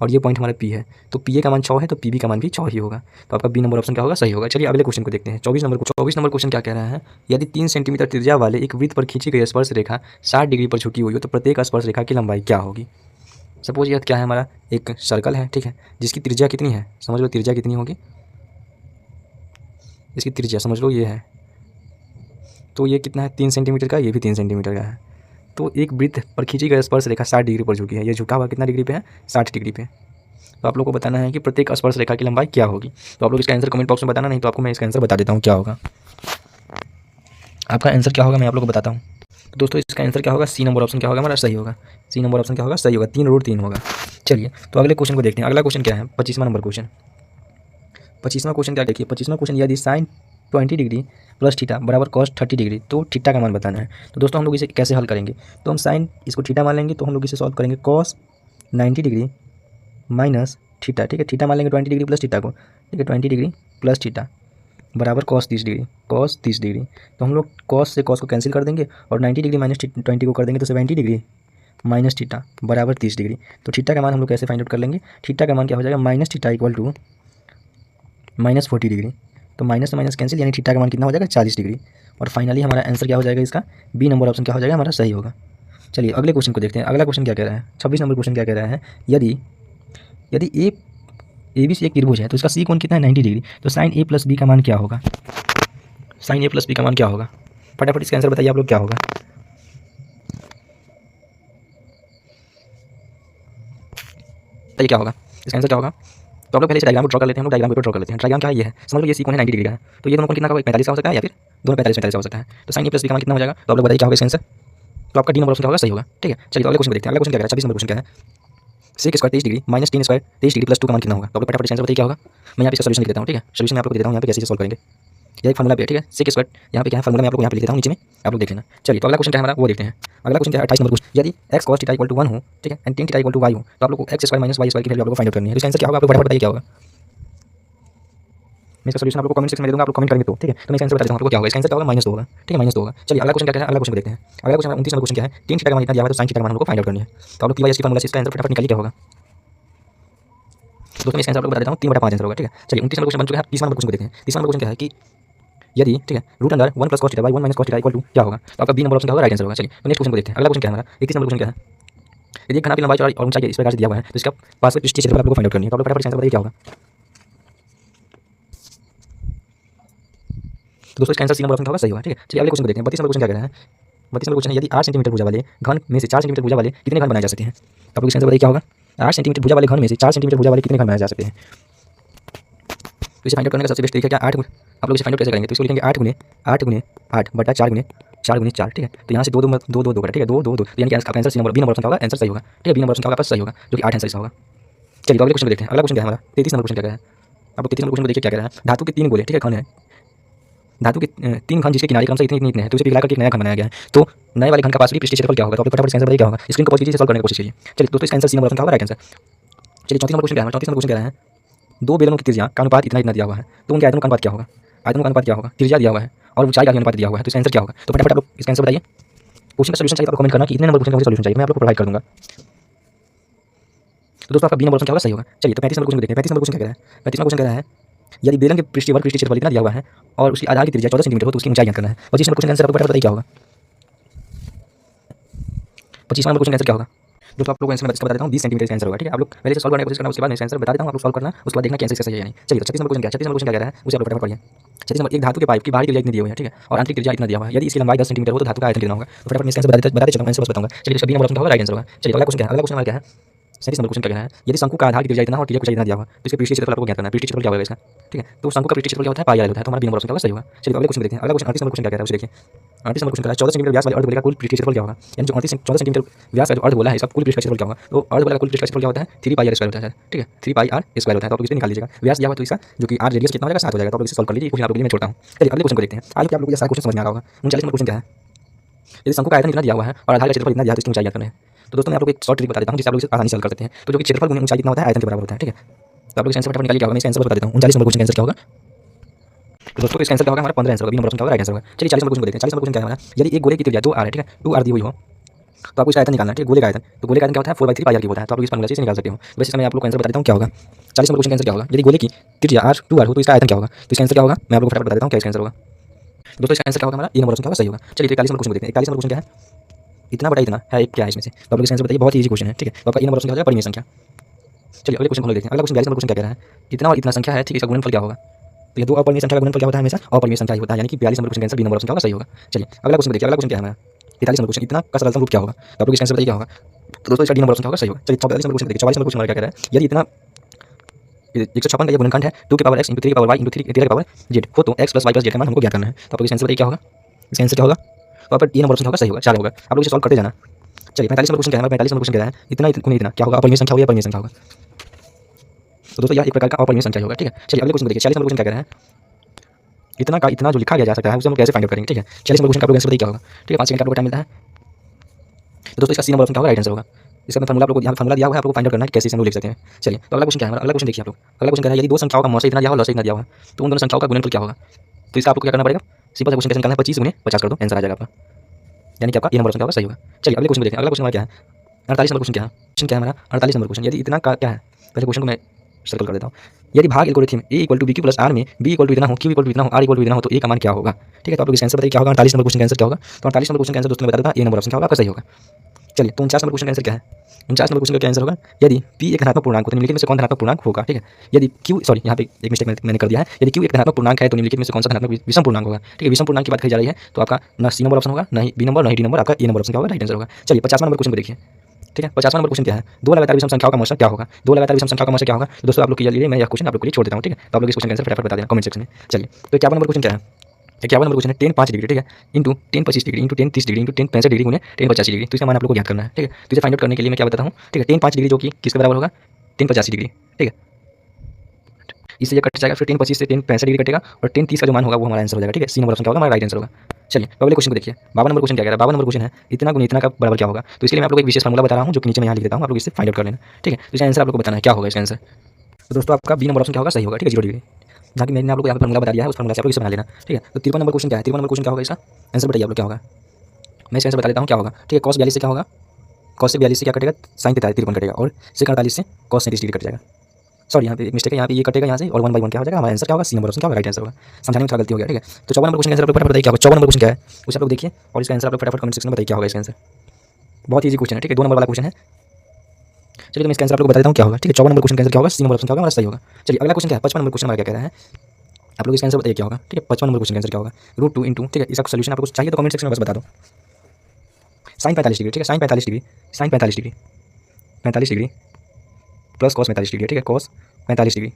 और ये पॉइंट हमारा P है, तो PA का मान 6 है तो PB का मान भी 6 ही होगा। तो आपका बी नंबर ऑप्शन क्या होगा, सही होगा। चलिए अगले क्वेश्चन को देखते हैं। 24 नंबर क्वेश्चन क्या कह रहा है यदि 3 सेंटीमीटर त्रिज्या वाले एक वृत्त पर खींची गई स्पर्श रेखा 60 डिग्री पर झुकी हुई हो, तो प्रत्येक स्पर्श रेखा की लंबाई क्या होगी। सपोज यह क्या है हमारा एक सर्कल है, ठीक है, जिसकी त्रिज्या कितनी है समझ लो, त्रिज्या कितनी होगी, इसकी त्रिज्या समझ लो ये है, तो ये कितना है 3 सेंटीमीटर का, ये भी 3 सेंटीमीटर का है। तो एक वृत्त पर खींची गई स्पर्श रेखा 60 डिग्री पर झुकी है, ये झुका हुआ कितना डिग्री पे है, 60 डिग्री पे। तो आप लोग को बताना है कि प्रत्येक स्पर्श रेखा की लंबाई क्या होगी। तो आप लोग इसका आंसर कमेंट बॉक्स में बताना, नहीं तो आपको मैं इसका आंसर बता देता हूँ क्या होगा। आपका आंसर क्या होगा मैं आप लोग को बताता हूँ। तो दोस्तों इसका आंसर क्या होगा, सी नंबर ऑप्शन क्या होगा हमारा, सही होगा। सी नंबर ऑप्शन क्या होगा, सही होगा, 3√3 होगा। चलिए तो अगले क्वेश्चन को देखते हैं। अगला क्वेश्चन क्या है, 25वां नंबर क्वेश्चन। 25वां क्वेश्चन क्या देखिए। 25वां क्वेश्चन यदि साइन 20 डिग्री प्लस थीटा बराबर कॉस 30 डिग्री, तो थीटा का मान बताना है। तो दोस्तों हम लोग इसे कैसे हल करेंगे, तो हम साइन इसको थीटा मान लेंगे, तो हम लोग इसे सॉल्व करेंगे कॉस 90 डिग्री माइनस थीटा, ठीक है, थीटा मान लेंगे 20 डिग्री प्लस थीटा को, ठीक है, 20 डिग्री प्लस थीटा बराबर कॉस 30 डिग्री, कॉस 30 डिग्री। तो हम लोग कॉस से कॉस को कैंसिल कर देंगे और 90 डिग्री माइनस 20 को कर देंगे, तो 70 डिग्री माइनस थीटा बराबर 30 डिग्री। तो थीटा का मान हम लोग कैसे फाइंड आउट कर लेंगे, थीटा का मान क्या हो जाएगा, minus theta equal to -40 degree. तो माइनस से माइनस कैंसिल, यानी थीटा का मान कितना हो जाएगा 40 डिग्री। और फाइनली हमारा आंसर क्या हो जाएगा इसका, बी नंबर ऑप्शन क्या हो जाएगा हमारा, सही होगा। चलिए अगले क्वेश्चन को देखते हैं। अगला क्वेश्चन क्या कह रहा है, 26 नंबर क्वेश्चन क्या कह रहा है यदि ए बी सी एक त्रिभुज है, तो इसका सी कोण कितना है 90 डिग्री, तो साइन ए प्लस बी का मान क्या होगा, साइन ए प्लस बी का मान क्या होगा। फटाफट इसका आंसर बताइए आप लोग क्या होगा। बताइए क्या होगा, इसका आंसर क्या होगा। तो आप लोग पहले इस डायग्राम को ड्रॉ कर लेते हैं। हम लोग डायग्राम को ड्रॉ कर लेते हैं। डायग्राम क्या है, ये है, समझ लो ये सी कोण है 90 डिग्री का है, तो ये दोनों कोण कितना का 45 का हो सकता है, या फिर दोनों 45 हो सकता है। तो साइन ए प्लस बी का मान कितना हो जाएगा, तो आप लोग बताइए क्या होगा इसका आंसर। तो आपका डी नंबर ऑप्शन क्या होगा, सही होगा, ठीक है। चलिए तो अगले क्वेश्चन को देखते हैं। अगला क्वेश्चन क्या है, 26 नंबर क्वेश्चन क्या है। Sec square 23 degree minus 3 square 23 degree plus 2 का मान कितना होगा? तो आप लोग फटाफट इसका आंसर बताइए क्या होगा। मैं यहाँ पे इसका सोल्यूशन लिख देता हूँ, ठीक है। सोल्यूशन मैं आप लोग को दे देता हूँ यहाँ पे कैसे सॉल्व करेंगे। यह एक फॉर्मूला पे है, ठीक है। सेक स्क्वायर यहाँ पे क्या है फॉर्मूला मैं आप लोग को यहाँ पे लिख देता हूँ नीचे में, आप लोग देख लेना। चलिए तो अगला क्वेश्चन क्या है हमारा वो देखते हैं। अगला क्वेश्चन क्या है 28 नंबर क्वेश्चन। यदि x cos थीटा = 1 हो, ठीक है, एंड tan थीटा = y हो, तो आप लोग को x square minus y square की वैल्यू आप लोग को फाइंड आउट करनी है। तो इसका आंसर क्या होगा आप लोग फटाफट बताइए क्या होगा। मैं इसका सोल्यूशन आप लोग को कमेंट सेक्शन में दे दूंगा, आप लोग कमेंट करेंगे तो, ठीक है। तो मैं इसका आंसर बता देता हूँ आप लोग को क्या होगा। इसका आंसर क्या होगा -2 होगा, ठीक है, -2 होगा। चलिए अगला क्वेश्चन क्या है, अगला क्वेश्चन देखते हैं। अगला क्वेश्चन 29 नंबर क्वेश्चन क्या है, tan थीटा का मान इतना दिया हुआ है तो sin थीटा का मान हम लोग को फाइंड आउट करनी है। तो आप लोग p/s की फॉर्मूला से इसका आंसर फटाफट निकालिए क्या होगा। दोस्तों मैं इसका आंसर आप लोग को बता देता हूँ, 3/5 आंसर होगा, ठीक है। चलिए 29 नंबर क्वेश्चन बन चुका है, 30 नंबर क्वेश्चन को देखते हैं। 30 नंबर क्वेश्चन क्या है कि यदि, ठीक है, √1 + cos theta y1 - cos theta = क्या होगा। तो आपका बी नंबर ऑप्शन क्या होगा, राइट आंसर होगा। चलिए तो नेक्स्ट क्वेश्चन को देखते हैं। अगला क्वेश्चन क्या है हमारा 31 नंबर क्वेश्चन क्या है। यदि एक घन की लंबाई चौड़ाई और ऊंचाई इस प्रकार से दिया हुआ है तो इसका पार्श्व पृष्ठीय क्षेत्रफल आप लोग को फाइंड आउट करनी है। तो आप लोग फटाफट इसका आंसर बताइए क्या होगा। तो दोस्तों इसका आंसर सी नंबर ऑप्शन क्या होगा, सही होगा, ठीक है। चलिए अगले क्वेश्चन को देखते हैं। 32 नंबर क्वेश्चन क्या कह रहा है। 32 नंबर क्वेश्चन है यदि 8 सेंटीमीटर भुजा वाले घन में से 4 सेंटीमीटर भुजा वाले कितने घन बनाए जा सकते हैं। तो आप लोग इसका आंसर बताइए क्या होगा। 8 सेंटीमीटर भुजा वाले घन में से 4 सेंटीमीटर भुजा वाले कितने घन बनाए जा सकते हैं। तो इसे फाइंड आउट करने का सबसे बेस्ट तरीका क्या 8 आप लोग इसे फाइंड आउट कैसे करेंगे। तो इसको लिखेंगे 8 × 8 × 8 बटा 4 × 4 × 4, ठीक है। तो यहाँ से 2 2 2 2 2 कटा, ठीक है, 2 2 2, यानी कि आपका answer C number B number option क्या होगा, आंसर सही होगा, ठीक है। बी नंबर ऑप्शन क्या होगा, सही होगा, जो कि 8 आंसर इसका होगा। चलिए तो अगले क्वेश्चन को देखते हैं। अगला क्वेश्चन क्या है हमारा 33 नंबर क्वेश्चन क्या कह रहा है। आप लोग 33 नंबर क्वेश्चन को देखिए क्या कह रहा है। धातु के 3 गोले, ठीक है, घन है। धातु के 3 घन जिसके किनारे क्रमशः इतने इतने हैं तो उसे पिघला करके एक नया घन बनाया गया है। तो नए वाले घन का पार्श्विक पृष्ठीय क्षेत्रफल क्या होगा। तो आप लोग फटाफट इसका आंसर बताइए क्या होगा। स्क्रीन को पॉज कीजिए, सॉल्व करने की कोशिश कीजिए। चलिए दोस्तों इसका आंसर सी नंबर ऑप्शन क्या होगा, राइट आंसर। चलिए 34 नंबर क्वेश्चन क्या है। 34 नंबर क्वेश्चन क्या है, दो बेलनों की त्रिज्या का अनुपात इतना इतना दिया हुआ है तो उनके आयतनों का अनुपात क्या होगा। आयतनों का अनुपात क्या होगा, त्रिज्या दिया हुआ है और ऊंचाई का भी अनुपात दिया हुआ है, तो इसका आंसर क्या होगा। तो फटाफट आप लोग इसका आंसर बताइए। क्वेश्चन का सॉल्यूशन चाहिए तो कमेंट करना कि इतने नंबर क्वेश्चन का मुझे सॉल्यूशन चाहिए, मैं आप लोग को प्रोवाइड कर दूंगा। तो दोस्तों आपका बी नंबर ऑप्शन क्या होगा, सही होगा। चलिए तो 35 नंबर क्वेश्चन को देखते हैं। 35 नंबर क्वेश्चन क्या कह रहा है। 35 नंबर क्वेश्चन कह रहा है यदि बेलन के पृष्ठीय क्षेत्रफल इतना दिया हुआ है और उसकी आधार की त्रिज्या 14 सेंटीमीटर हो तो उसकी ऊंचाई ज्ञात करना है। 25 नंबर क्वेश्चन का आंसर आपको फटाफट बताइए क्या होगा। 25 नंबर क्वेश्चन का आंसर क्या होगा। दोस्तों आप लोगों को आंसर मैं इसका बता देता हूँ 20 सेंटीमीटर का आंसर होगा, ठीक है। आप लोग पहले से सॉल्व करने की कोशिश करना, उसके बाद मैं आंसर बता देता हूँ, आप लोग सॉल्व करना, उसके बाद देखना कि आंसर इसका सही है या नहीं। चलिए तो 36 नंबर क्वेश्चन क्या है। 36 नंबर क्वेश्चन क्या कह रहा है उसे आप लोग फटाफट पढ़िए। 36 नंबर एक धातु के पाइप की बाहरी त्रिज्या इतनी दी हुई है, ठीक है, और आंतरिक त्रिज्या इतना दिया हुआ है। यदि इसकी लंबाई 10 सेंटीमीटर हो तो धातु का आयतन कितना होगा। तो फटाफट मैं इसका आंसर बताते चलूँ, आंसर बस बताऊंगा। चलिए इसका बी नंबर ऑप्शन क्या होगा, राइट आंसर होगा। चलिए अगला क्वेश्चन क्या है। अगला क्वेश्चन हमारा क्या है 37 नंबर क्वेश्चन क्या है यदि शंकु का आधार की त्रिज्या इतना हो और त्रिज्या इतना दिया हुआ तो इसके पृष्ठीय क्षेत्रफल आपको ज्ञात करना है। पृष्ठीय क्षेत्रफल क्या होगा इसका, ठीक है। तो शंकु का पृष्ठीय क्षेत्रफल क्या होता है, पाई आर होता है। तो हमारा बी नंबर ऑप्शन क्या होगा, सही होगा। चलिए अगले क्वेश्चन देखते हैं। अगला क्वेश्चन 38 नंबर क्वेश्चन क्या कह रहा है उसे देखिए। 38 नंबर क्वेश्चन कह रहा है 14 सेंटीमीटर व्यास वाले अर्धगोले का कुल पृष्ठीय क्षेत्रफल क्या होगा। यानी जो 14 सेंटीमीटर व्यास का जो अर्धगोला है इसका कुल पृष्ठीय क्षेत्रफल क्या होगा। तो अर्धगोले का कुल पृष्ठीय क्षेत्रफल क्या होता है 3πr² होता है, ठीक है, 3πr² होता है। तो आप इसे निकाल लीजिएगा। व्यास दिया हुआ तो इसका जो कि r रेडियस कितना हो जाएगा 7 हो जाएगा। तो आप इसे सॉल्व कर लीजिए, क्वेश्चन आप लोग के लिए मैं छोड़ता हूँ। चलिए अगले क्वेश्चन को देखते हैं। आज आप लोगों को ये सारा क्वेश्चन समझ में आ रहा होगा। 39 नंबर क्वेश्चन क्या है यदि शंकु का आयतन इतना दिया हुआ है और आधार का क्षेत्रफल इतना दिया है तो इसकी ऊंचाई ज्ञात करना है। तो दोस्तों मैं आप लोग एक शॉर्ट ट्रिक बता देता हूँ जिससे आप लोग इसे आसानी से हल कर सकते हैं। तो जो कि क्षेत्रफल गुणा ऊंचाई कितना होता है आयतन के बराबर होता है, ठीक है। तो आप लोग इसका आंसर फटाफट निकालिए क्या होगा। मैं इसका आंसर बता देता हूँ। 39 नंबर क्वेश्चन का आंसर क्या होगा। तो दोस्तों इसका आंसर क्या होगा हमारा 15 आंसर होगा। बी नंबर ऑप्शन क्या होगा, राइट आंसर होगा। चलिए 40 नंबर क्वेश्चन को देखते हैं। 40 नंबर क्वेश्चन क्या है हमारा यदि एक गोले की त्रिज्या 2r है, ठीक है, 2r दी हुई हो तो आपको इसका आयतन निकालना है, ठीक है। गोले का आयतन, तो गोले का आयतन क्या होता है 4/3πr होता है। तो आप लोग इस फॉर्मूला से निकाल सकते हो। वैसे मैं आप लोग को आंसर बता देता हूँ क्या होगा। 40 नंबर क्वेश्चन का आंसर क्या होगा यदि गोले की त्रिज्या r 2r हो तो इसका आयतन क्या होगा। तो इसका आंसर क्या होगा मैं आप लोग को फटाफट बता देता हूँ क्या इसका आंसर होगा। दोस्तों इसका आंसर क्या होगा हमारा ए नंबर ऑप्शन क्या होगा, सही होगा। चलिए 41 नंबर क्वेश्चन को देखते हैं। 41 नंबर क्वेश्चन क्या है इतना बटा इतना है क्या है इसमें से। तो आप लोग इसका आंसर बताइए, बहुत ही इजी क्वेश्चन है, ठीक है। तो आपका ए नंबर ऑप्शन क्या हो जाएगा परिमेय संख्या। चलिए अगले क्वेश्चन को देखते हैं। अगला क्वेश्चन 42 नंबर क्वेश्चन क्या कह रहा है इतना और इतना संख्या है, ठीक है, इसका गुणनफल क्या होगा। तो ये दो अपरिमेय संख्या का गुणनफल क्या होता है हमेशा अपरिमेय संख्या ही होता है, यानी कि 42 नंबर क्वेश्चन का आंसर बी नंबर ऑप्शन क्या होगा, सही होगा। चलिए अगला क्वेश्चन देखिए। अगला क्वेश्चन क्या है हमारा 43 नंबर क्वेश्चन इतना का सरलतम रूप क्या होगा। तो आप लोग इसका आंसर बताइए क्या होगा। तो दोस्तों इसका डी नंबर ऑप्शन क्या होगा, सही होगा। चलिए 44 नंबर क्वेश्चन देखिए। 44 नंबर क्वेश्चन क्या कह रहा है यदि इतना 156 का ये गुणनखंड है 2 की पावर x × 3 की पावर y × 3 की पावर z हो तो x + y + z का मान हमको ज्ञात करना है। तो आप लोग इसका आंसर बताइए क्या होगा। इसका आंसर क्या होगा तो आप ए नंबर ऑप्शन क्या होगा, सही होगा। 4 होगा। आप लोग इसे सॉल्व करते जाना। चलिए 45 नंबर क्वेश्चन क्या है। 45 नंबर क्वेश्चन कह रहा है इतना इतना क्या होगा अपरिमेय संख्या होगा या परिमेय संख्या होगा। तो दोस्तों यह एक प्रकार का अपरिमेय संख्या होगा, ठीक है। चलिए अगले क्वेश्चन देखिए। 40 नंबर क्वेश्चन क्या कह रहा है इतना का इतना जो लिखा गया जा सकता है उसे हम कैसे फाइंड आउट करेंगे, ठीक है। 40 नंबर क्वेश्चन का आप लोग आंसर बताइए क्या होगा, ठीक है। 5 सेकंड का आपको टाइम मिलता है। तो दोस्तों इसका सी नंबर ऑप्शन क्या होगा, राइट आंसर होगा। इसका फॉर्मूला आप लोग यहाँ फॉर्मूला दिया हुआ है, आपको फाइंड आउट करना है कैसे इसे हम लोग लिख सकते हैं। चलिए तो अगला क्वेश्चन क्या है हमारा। अगला क्वेश्चन देखिए आप लोग। अगला क्वेश्चन क्या है यदि दो संख्याओं का मौसा इतना दिया हुआ लॉस इतना दिया हुआ तो उन दोनों संख्याओं का गुणनफल क्या होगा। तो इसका आपको क्या करना पड़ेगा, सिंपल सा क्वेश्चन कैसे निकालना है 25 × 50 कर दो, आंसर आ जाएगा आपका, यानी कि आपका ए नंबर ऑप्शन क्या होगा, सही होगा। चलिए अगले क्वेश्चन देखते हैं। अगला क्वेश्चन हमारा क्या है 48 नंबर क्वेश्चन क्या है। क्वेश्चन क्या है हमारा 48 नंबर क्वेश्चन यदि इतना का क्या है। पहले क्वेश्चन को मैं सर्कल कर देता हूँ। यदि भाग एल्गोरिथम a = bq + r में b = इतना हो q = इतना हो r = इतना हो तो a का मान क्या होगा, ठीक है। तो आप लोग इसका आंसर बताइए क्या होगा। 48 नंबर क्वेश्चन का आंसर क्या होगा। तो 48 नंबर क्वेश्चन का आंसर दोस्तों ने बता देता ए नंबर ऑप्शन क्या होगा, आपका सही होगा। चलिए तो 49 नंबर क्वेश्चन का आंसर क्या है। 49 नंबर क्वेश्चन का क्या आंसर होगा यदि p एक धनात्मक पूर्णांक हो तो निम्नलिखित में से कौन धनात्मक पूर्णांक होगा, ठीक है। यदि q सॉरी यहाँ पे एक मिस्टेक मैंने कर दिया है। यदि q एक धनात्मक पूर्णांक है तो निम्नलिखित में से कौन सा धनात्मक विषम पूर्णांक होगा, ठीक है। विषम पूर्णांक की बात करी जा रही है तो आपका ना सी नंबर ऑप्शन होगा ना ही बी नंबर ना ही डी नंबर, आपका ए नंबर ऑप्शन क्या होगा, राइट आंसर होगा। चलिए 50 नंबर क्वेश्चन को देखिए, ठीक है। 50 नंबर क्वेश्चन क्या है दो लगातार विषम संख्याओं का मौसा क्या होगा। दो लगातार विषम संख्याओं का मौसा क्या होगा। तो दोस्तों आप लोग के लिए मैं यह क्वेश्चन आप लोग के लिए छोड़ देता हूँ, ठीक है। तो आप लोग इस क्वेश्चन का आंसर फटाफट बता देना कमेंट सेक्शन में। चलिए तो 51 नंबर क्वेश्चन क्या है 51 नंबर क्वेश्चन है 10 5 डिग्री, ठीक है, into 10 25 degree into 10 30 degree into 10 65 degree गुने 10 85 डिग्री। तो इसका मान आप लोग को ज्ञात करना है, ठीक है। तो इसे फाइंड आउट करने के लिए मैं क्या बताता हूँ, ठीक है, 10 5 डिग्री जो कि किसके बराबर होगा, 10 85 डिग्री, ठीक है। इससे ये कट जाएगा, फिर 10 25 से 10 65 डिग्री कटेगा और 10 30 का जो मान होगा वो हमारा आंसर हो जाएगा, ठीक है। सी नंबर ऑप्शन क्या होगा, हमारा राइट आंसर होगा। चलिए तो अगले क्वेश्चन को देखिए। 52 नंबर क्वेश्चन क्या कह रहा है, 52 नंबर क्वेश्चन है इतना गुना इतना का बराबर क्या होगा। तो इसके लिए मैं आप लोग को एक विशेष फार्मूला बता रहा हूँ जो कि नीचे मैं यहाँ लिख देता हूँ, आप लोग इससे फाइंड आउट कर लेना, ठीक है। तो इसका आंसर आप लोग को बताना है क्या होगा इसका आंसर। तो दोस्तों आपका बी नंबर ऑप्शन क्या होगा, सही होगा, ठीक है, 0 डिग्री। जहाँ कि मैंने आप लोग को यहाँ पर फार्मूला बता दिया है, उस फार्मूला से आप लोग इसे बना लेना, ठीक है। तो 53 नंबर क्वेश्चन क्या है, 53 नंबर क्वेश्चन क्या होगा, इसका आंसर बताइए आप लोग क्या होगा। मैं इसका आंसर बता देता हूँ क्या होगा, ठीक है। cos 42 से क्या होगा, cos से 42 से क्या कटेगा, sin 53 कटेगा और sec 48 से cos 37 डिग्री कट जाएगा। सॉरी यहाँ पे एक मिस्टेक है, यहाँ पे ये कटेगा यहाँ से और 1 बाई 1 क्या हो जाएगा, हमारा आंसर क्या होगा, सी नंबर ऑप्शन क्या होगा, राइट आंसर होगा। समझाने में थोड़ा गलती हो गया, ठीक है। तो 54 नंबर क्वेश्चन का आंसर आप लोग फटाफट बताइए क्या होगा। 54 नंबर क्वेश्चन क्या है उसे आप लोग देखिए और इसका आंसर आप लोग फटाफट कमेंट सेक्शन में बताइए क्या होगा इसका आंसर। बहुत ईजी क्वेश्चन है, ठीक है, 2 नंबर वाला क्वेश्चन है। चलिए तो मैं इसका आंसर आप लोग बता देता हूँ क्या होगा, ठीक है। 54 नंबर क्वेश्चन का आंसर क्या होगा, सी नंबर ऑप्शन क्या होगा, हमारा सही होगा। चलिए अगला क्वेश्चन क्या है, 55 नंबर क्वेश्चन हमारा क्या कह रहा है, आप लोग इसका आंसर बताइए क्या होगा, ठीक है। 55 नंबर क्वेश्चन का आंसर क्या होगा, √2 इंटू, ठीक है, इसका सोल्यूशन आप लोग चाहिए तो कमेंट सेक्शन में बस बता दो। sin 45 डिग्री, ठीक है, sin 45 degree, sin 45 degree 45 degree plus cos 45 degree, ठीक है, cos 45 डिग्री।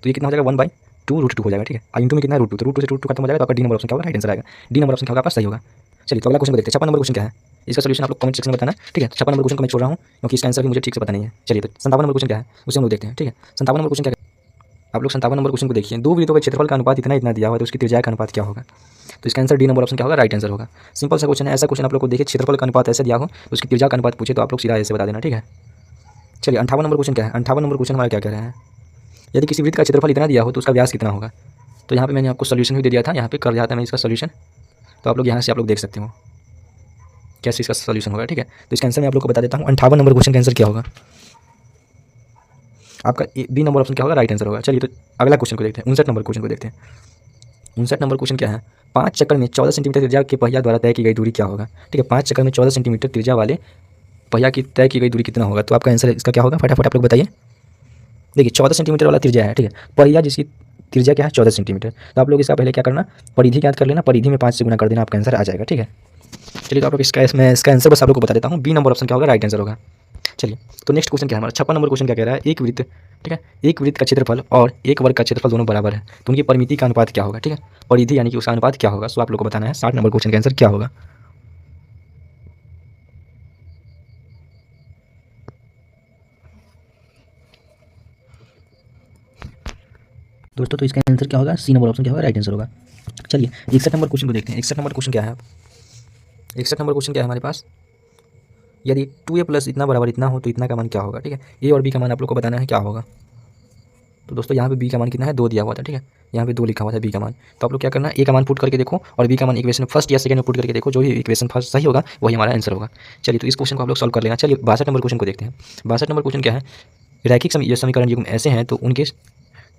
तो ये कितना हो जाएगा, 1/2 √2 हो जाएगा, ठीक है। इंटू में कितना है, √2, तो √2 से √2 खत्म हो जाएगा, तो आपका डी नंबर ऑप्शन क्या होगा, राइट आंसर आएगा। डी नंबर ऑप्शन क्या होगा आपका, सही होगा। चलिए तो अगला क्वेश्चन को देखते हैं। 56 नंबर क्वेश्चन क्या है, इसका सोल्यूशन आप लोग कमेंट सेक्शन में बताना, ठीक है। 56 नंबर क्वेश्चन को मैं छोड़ रहा हूँ क्योंकि इसका आंसर भी मुझे ठीक से पता नहीं है। चलिए तो 57 नंबर क्वेश्चन क्या है उसे हम लोग देखते हैं, ठीक है। 57 नंबर क्वेश्चन क्या है, आप लोग 57 नंबर क्वेश्चन को देखिए। दो वृत्तों के क्षेत्रफल का अनुपात इतना इतना दिया हुआ है तो उसकी त्रिज्या का अनुपात क्या होगा। तो इसका आंसर डी नंबर ऑप्शन क्या होगा, राइट आंसर होगा। सिंपल सा क्वेश्चन है, ऐसा क्वेश्चन आप लोग को देखिए, क्षेत्रफल का अनुपात ऐसे दिया हो तो उसकी त्रिज्या का अनुपात पूछे तो आप लोग सीधा ऐसे बता देना, ठीक है। चलिए 58 नंबर क्वेश्चन क्या है, 58 नंबर क्वेश्चन हमारा क्या कह रहे हैं, यदि किसी वृत्त का क्षेत्रफल इतना दिया हो तो उसका व्यास कितना होगा। तो यहाँ पे मैंने आपको सोल्यूशन भी दे दिया था, यहाँ पे कर दिया था मैं इसका सोल्यूशन, तो आप लोग यहाँ से आप लोग देख सकते हो कैसे इसका सोल्यूशन होगा, ठीक है। तो इसका आंसर मैं आप लोग को बता देता हूँ। 58 नंबर क्वेश्चन का आंसर क्या होगा, आपका बी नंबर ऑप्शन क्या होगा, राइट आंसर होगा। चलिए तो अगला क्वेश्चन को देखते हैं। 59 नंबर क्वेश्चन को देखते हैं। 59 नंबर क्वेश्चन क्या है, 5 चक्कर में 14 सेंटीमीटर त्रिज्या के पहिया द्वारा तय की गई दूरी क्या होगा, ठीक है। 5 चक्कर में 14 सेंटीमीटर त्रिज्या वाले पहिया की तय की गई दूरी कितना होगा। तो आपका आंसर इसका क्या होगा, फटाफट आप लोग बताइए। देखिए 14 सेंटीमीटर वाला त्रिज्या है, ठीक है, पहिया जिसकी त्रिज्या क्या है 14 सेंटीमीटर। तो आप लोग इसका पहले क्या करना, परिधि याद कर लेना, परिधि में 5 से गुना कर देना, आपका आंसर आ जाएगा, ठीक है। चलिए तो आप लोग इसका आंसर बस आप लोग को बता देता हूँ, बी नंबर ऑप्शन क्या होगा, राइट आंसर होगा। चलिए तो नेक्स्ट क्वेश्चन क्या है हमारा, 56 नंबर क्वेश्चन क्या कह रहा है, एक वृत्त, ठीक है, एक वृत्त का क्षेत्रफल और एक वर्ग का क्षेत्रफल दोनों बराबर है तो उनकी परिमिति का अनुपात क्या होगा, ठीक है, परिधि यानी कि उसका अनुपात क्या होगा। सो आप लोग को बताना है 60 नंबर क्वेश्चन का आंसर क्या होगा। दोस्तों तो इसका आंसर क्या होगा, सी नंबर ऑप्शन क्या होगा, राइट आंसर होगा। चलिए 61 नंबर क्वेश्चन को देखते हैं। 61 नंबर क्वेश्चन क्या है, 61 नंबर क्वेश्चन क्या है हमारे पास, यदि 2a प्लस इतना बराबर इतना हो तो इतना का मान क्या होगा, ठीक है। ए और बी का मान आप लोग को बताना है क्या होगा। तो दोस्तों यहाँ पे बी का मान कितना है, 2 दिया हुआ था, ठीक है, यहाँ पे 2 लिखा हुआ था बी का मान। तो आप लोग क्या करना है, ए का मान पुट करके देखो और बी का मान इक्वेशन फर्स्ट या सेकंड में पुट करके देखो, जो भी इक्वेशन फर्स्ट सही होगा वही हमारा आंसर होगा। चलिए तो इस क्वेश्चन को आप लोग सॉल्व कर लेना। चलिए 62 नंबर क्वेश्चन को देखते हैं। 62 नंबर क्वेश्चन क्या है, रैखिक समीकरण युग्म ऐसे हैं तो उनके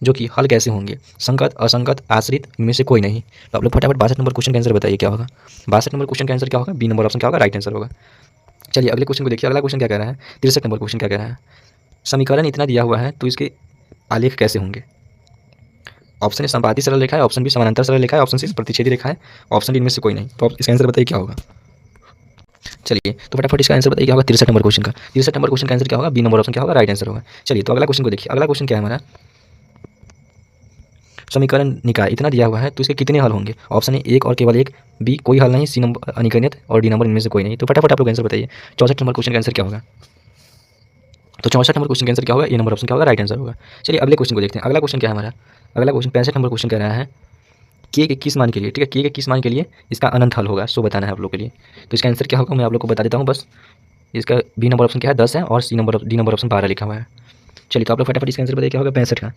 जो कि हल कैसे होंगे, संगत असंगत आश्रित इनमें से कोई नहीं। तो आप लोग फटाफट 62 नंबर क्वेश्चन का आंसर बताइए क्या होगा। 62 नंबर क्वेश्चन का आंसर क्या होगा, बी नंबर ऑप्शन क्या होगा, राइट आंसर होगा। चलिए अगले क्वेश्चन को देखिए। अगला क्वेश्चन क्या कह रहा है, 63 नंबर क्वेश्चन क्या कह रहा है, समीकरण इतना दिया हुआ है तो इसके आलेख कैसे होंगे। ऑप्शन ए संपाती सरल रेखा है, ऑप्शन बी समानांतर सरल रेखा है, ऑप्शन सी प्रतिच्छेदी रेखा है, ऑप्शन डी इनमें से कोई नहीं। तो आप इसका आंसर बताइए क्या होगा। चलिए तो फटाफट इसका आंसर बताइए क्या होगा। 63 नंबर क्वेश्चन का 63 नंबर क्वेश्चन का आंसर क्या होगा, बी नंबर ऑप्शन क्या होगा, राइट आंसर होगा। चलिए तो अगला क्वेश्चन को देखिए। अगला क्वेश्चन क्या है हमारा, समीकरण निकाय इतना दिया हुआ है तो इसके कितने हल होंगे। ऑप्शन ए एक और केवल एक, बी कोई हल नहीं, सी नंबर अनिगणित और डी नंबर इनमें से कोई नहीं। तो फटाफट आप लोग आंसर बताइए। 64 नंबर क्वेश्चन का आंसर क्या होगा। तो 64 नंबर क्वेश्चन का आंसर क्या होगा, ए नंबर ऑप्शन क्या होगा, राइट आंसर होगा। चलिए अगले क्वेश्चन को देखते हैं। अगला क्वेश्चन क्या है हमारा, अगला क्वेश्चन 65 नंबर क्वेश्चन कह रहा है के के किस मान के लिए, ठीक है, के किस मान के लिए इसका अनंत हल होगा, सो बताना है आप लोग के लिए। तो इसका आंसर क्या होगा मैं आप लोग को बता देता हूँ बस। इसका बी नंबर ऑप्शन क्या है 10 है और डी नंबर ऑप्शन 12 लिखा हुआ है। चलिए तो आप लोग फटाफट इसका आंसर बताइए क्या होगा, 65 का।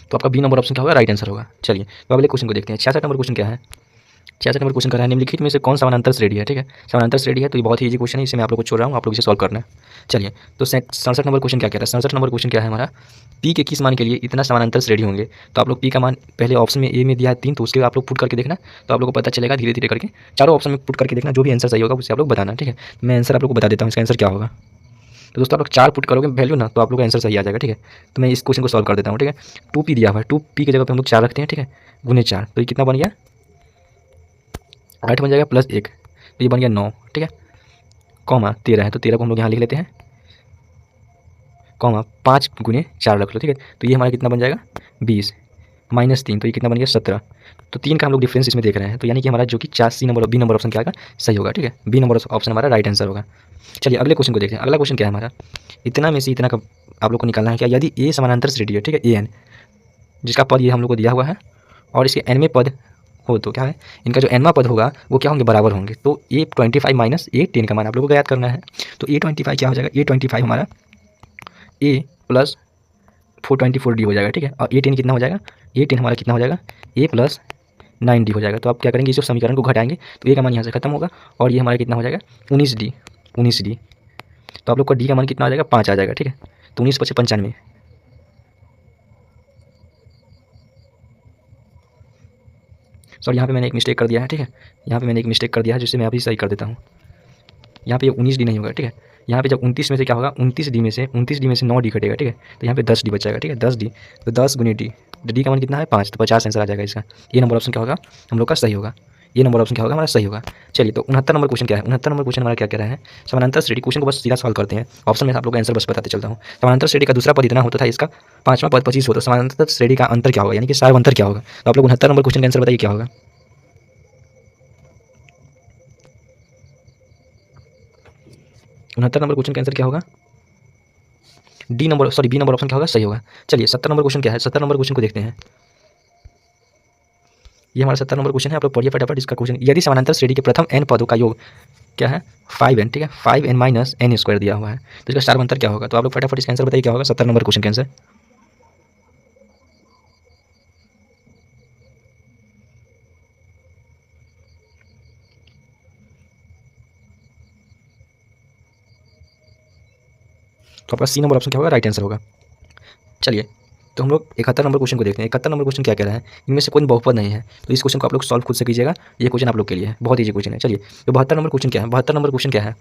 तो आपका बी नंबर ऑप्शन क्या होगा, राइट आंसर होगा। चलिए तो अगले क्वेश्चन को देखते हैं। 66 नंबर क्वेश्चन क्या है, 66 नंबर क्वेश्चन कर रहा है निम्नलिखित में से कौन समानांतर श्रेणी है, ठीक है, समानांतर श्रेणी है तो ये बहुत ही इजी क्वेश्चन है, इसे मैं आप लोग को छोड़ रहा हूँ, आप लोग इसे सॉल्व करना है। चलिए तो 67 नंबर क्वेश्चन क्या कह रहा है, 67 नंबर क्वेश्चन क्या है हमारा, पी के किस मान के लिए इतना समानांतर श्रेणी होंगे। तो आप लोग पी का मान पहले ऑप्शन में ए में दिया है 3, तो उसके आप लोग पुट करके देखना, तो आप लोग को पता चलेगा धीरे धीरे करके, चारों ऑप्शन में पुट करके देखना, जो भी आंसर सही होगा उसे आप लोग बताना, ठीक है। मैं आंसर आप लोग को बता देता हूँ इसका आंसर क्या होगा। तो दोस्तों आप लोग 4 पुट करोगे वैल्यू ना, तो आप लोग का आंसर सही आ जाएगा, ठीक है। तो मैं इस क्वेश्चन को सॉल्व कर देता हूँ, ठीक है। 2p दिया हुआ है, 2p की जगह पर हम लोग 4 रखते हैं, ठीक है, गुने 4 तो ये कितना बन गया 8 बन जाएगा प्लस 1 तो ये बन गया 9, ठीक है, कॉमा 13 है तो 13 को हम लोग यहाँ लिख लेते हैं। कॉमा 5 गुने 4 रख लो, ठीक है। तो ये हमारा कितना बन जाएगा 20 माइनस 3, तो ये कितना बन गया 17। तो 3 का हम लोग डिफरेंस इसमें देख रहे हैं, तो यानी कि हमारा जो कि 4 C number B number option क्या आएगा सही होगा, ठीक है। बी नंबर ऑप्शन हमारा राइट आंसर होगा। चलिए अगले क्वेश्चन को देखते हैं। अगला क्वेश्चन क्या है हमारा, इतना में से इतना का आप लोग को निकालना है क्या, यदि ए समानांतर श्रेणी है, ठीक है, ए एन, जिसका पद ये हम लोग को दिया हुआ है और इसके एनवें पद हो तो क्या है, इनका जो एनवा पद होगा वो क्या होंगे, बराबर होंगे। तो ए 25 माइनस ए 10 का मान आप लोगों को याद करना है। तो ए 25 क्या हो जाएगा, ए 25 हमारा ए प्लस 424 डी हो जाएगा, ठीक है। और ए 10 कितना हो जाएगा, ए 10 हमारा कितना हो जाएगा, ए प्लस 9 डी हो जाएगा। तो आप क्या करेंगे, इस समीकरण को घटाएंगे तो ए का मान यहाँ से खत्म होगा और ये हमारा कितना हो जाएगा 19 डी। तो आप लोग का डी का मान कितना आ जाएगा 5 आ जाएगा, ठीक है। तो 19 × 5 = 95। सॉरी यहाँ पे मैंने एक मिस्टेक कर दिया है, ठीक है। यहाँ पे मैंने एक मिस्टेक कर दिया है जिससे मैं अभी सही कर देता हूँ। यहाँ पे 19 डी नहीं होगा, ठीक है। यहाँ पे जब 29 में से क्या होगा, 29 डी में से 9 डी कटेगा, ठीक है। तो यहाँ पे 10 डी बचेगा, ठीक है, 10 डी। तो 10 गुने डी, तो डी का मान कितना है 5, तो 50 आंसर आ जाएगा इसका। ये नंबर ऑप्शन क्या होगा हम लोग का सही होगा, ये नंबर ऑप्शन क्या होगा हमारा सही होगा। चलिए तो 69 नंबर क्वेश्चन क्या है, 69 नंबर क्वेश्चन हमारा क्या कह रहा है, समानांतर श्रेणी। क्वेश्चन को बस सीधा सॉल्व करते हैं, ऑप्शन में आप लोग का आंसर बस बताते चलता हूँ। समानांतर श्रेणी का दूसरा पद इतना होता था, इसका 5वां पद 25 होता। समानांतर श्रेणी का अंतर क्या होगा, यानी कि सार अंतर क्या होगा। तो आप लोग 69 नंबर क्वेश्चन का आंसर बताइए क्या होगा। 69 नंबर क्वेश्चन का आंसर क्या होगा, बी नंबर ऑप्शन क्या होगा सही होगा। चलिए 70 नंबर क्वेश्चन क्या है, 70 नंबर क्वेश्चन को देखते हैं। ये हमारा 70 नंबर क्वेश्चन है, आप लोग पढ़िए फटाफट इसका क्वेश्चन। यदि समानांतर श्रेणी के प्रथम n पदों का योग क्या है 5n, ठीक है, 5n माइनस n स्क्वायर दिया हुआ है, तो इसका सार अंतर क्या होगा। तो आप लोग फटाफट इसका आंसर बताइए क्या होगा 70 नंबर क्वेश्चन का आंसर। तो आपका सी नंबर ऑप्शन क्या होगा राइट आंसर होगा। चलिए तो हम लोग 71 नंबर क्वेश्चन को देखते हैं। 71 नंबर क्वेश्चन क्या कह रहा है, इनमें से कोई बहुपद नहीं है, तो इस क्वेश्चन को आप लोग सॉल्व खुद से कीजिएगा। ये क्वेश्चन आप लोग के लिए है, बहुत ईजी क्वेश्चन है। चलिए तो 72 नंबर क्वेश्चन क्या है, 72 नंबर क्वेश्चन क्या है,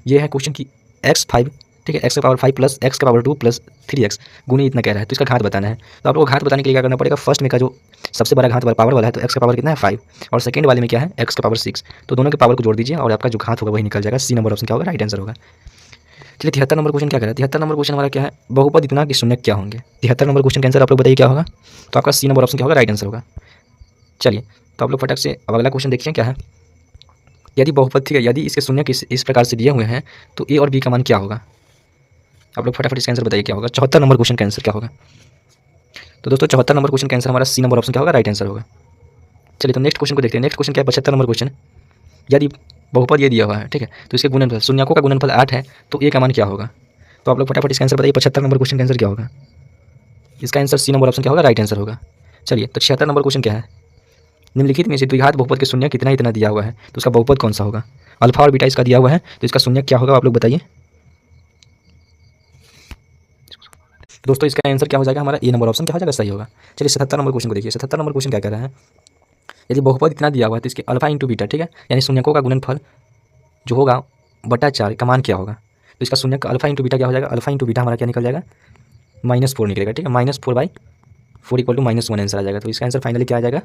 ये है क्वेश्चन की x5, ठीक है, x⁵ plus x⁵ 2 plus 3x गुनी इतना कह रहा है, तो इसका घात बताना है। तो आप लोग घात बताने के लिए क्या करना पड़ेगा, फर्स्ट में का जो सबसे बड़ा घात पावर वाला है, तो x का पावर कितना है 5, और सेकंड वाले में क्या है x⁵ 6, तो दोनों के पावर को जोड़ दीजिए और आपका जो घात होगा वही निकल जाएगा। सी नंबर ऑप्शन क्या होगा राइट आंसर होगा। चलिए 73 नंबर क्वेश्चन क्या कह रहा है, 73 नंबर क्वेश्चन हमारा क्या है, बहुपद इतना कि शून्य क्या होंगे। 73 नंबर क्वेश्चन का आंसर आप लोग बताइए क्या होगा। तो आपका सी नंबर ऑप्शन क्या होगा राइट आंसर होगा। चलिए तो आप लोग फटाक से अब अगला क्वेश्चन देखिए क्या है, यदि बहुपद, ठीक है, यदि इसके शून्य इस प्रकार से दिए हुए हैं तो ए और बी का मान क्या होगा। आप लोग फटाफट इसका आंसर बताइए क्या होगा। 74 नंबर क्वेश्चन का आंसर क्या होगा। तो दोस्तों 74 नंबर क्वेश्चन का आंसर हमारा सी नंबर ऑप्शन क्या होगा राइट आंसर होगा। चलिए तो नेक्स्ट क्वेश्चन को देखते हैं। नेक्स्ट क्वेश्चन क्या है 75 नंबर क्वेश्चन, यदि बहुपद ये दिया हुआ है, ठीक है, तो इसके गुणनफल, शून्यकों का गुणनफल 8 है, तो ए का मान क्या होगा। तो आप लोग फटाफट इसका आंसर बताइए 75 नंबर क्वेश्चन का आंसर क्या होगा। इसका आंसर सी नंबर ऑप्शन क्या होगा राइट आंसर होगा। चलिए तो 76 नंबर क्वेश्चन क्या है, निम्नलिखित में से द्विघात बहुपद के शून्य कितना इतना दिया हुआ है, तो उसका बहुपद कौन सा होगा। अल्फा और बीटा इसका दिया हुआ है, तो इसका शून्य क्या होगा आप लोग बताइए। दोस्तों इसका आंसर क्या हो जाएगा हमारा, ए नंबर ऑप्शन क्या हो जाएगा सही होगा। चलिए 77 नंबर क्वेश्चन को देखिए। 77 नंबर क्वेश्चन क्या कह रहा है, यदि बहुपद इतना दिया हुआ है तो इसके अल्फा इंटू बीटा, ठीक है, यानी शून्यकों का गुणनफल जो होगा बटा 4 का मान क्या होगा। तो इसका शून्य का अल्फा इंटू बीटा क्या हो जाएगा, अल्फा इंटू बीटा हमारा क्या निकल जाएगा -4 निकलेगा, ठीक है, -4/4 = -1 आंसर आ जाएगा। तो इसका आंसर फाइनली क्या आ जाएगा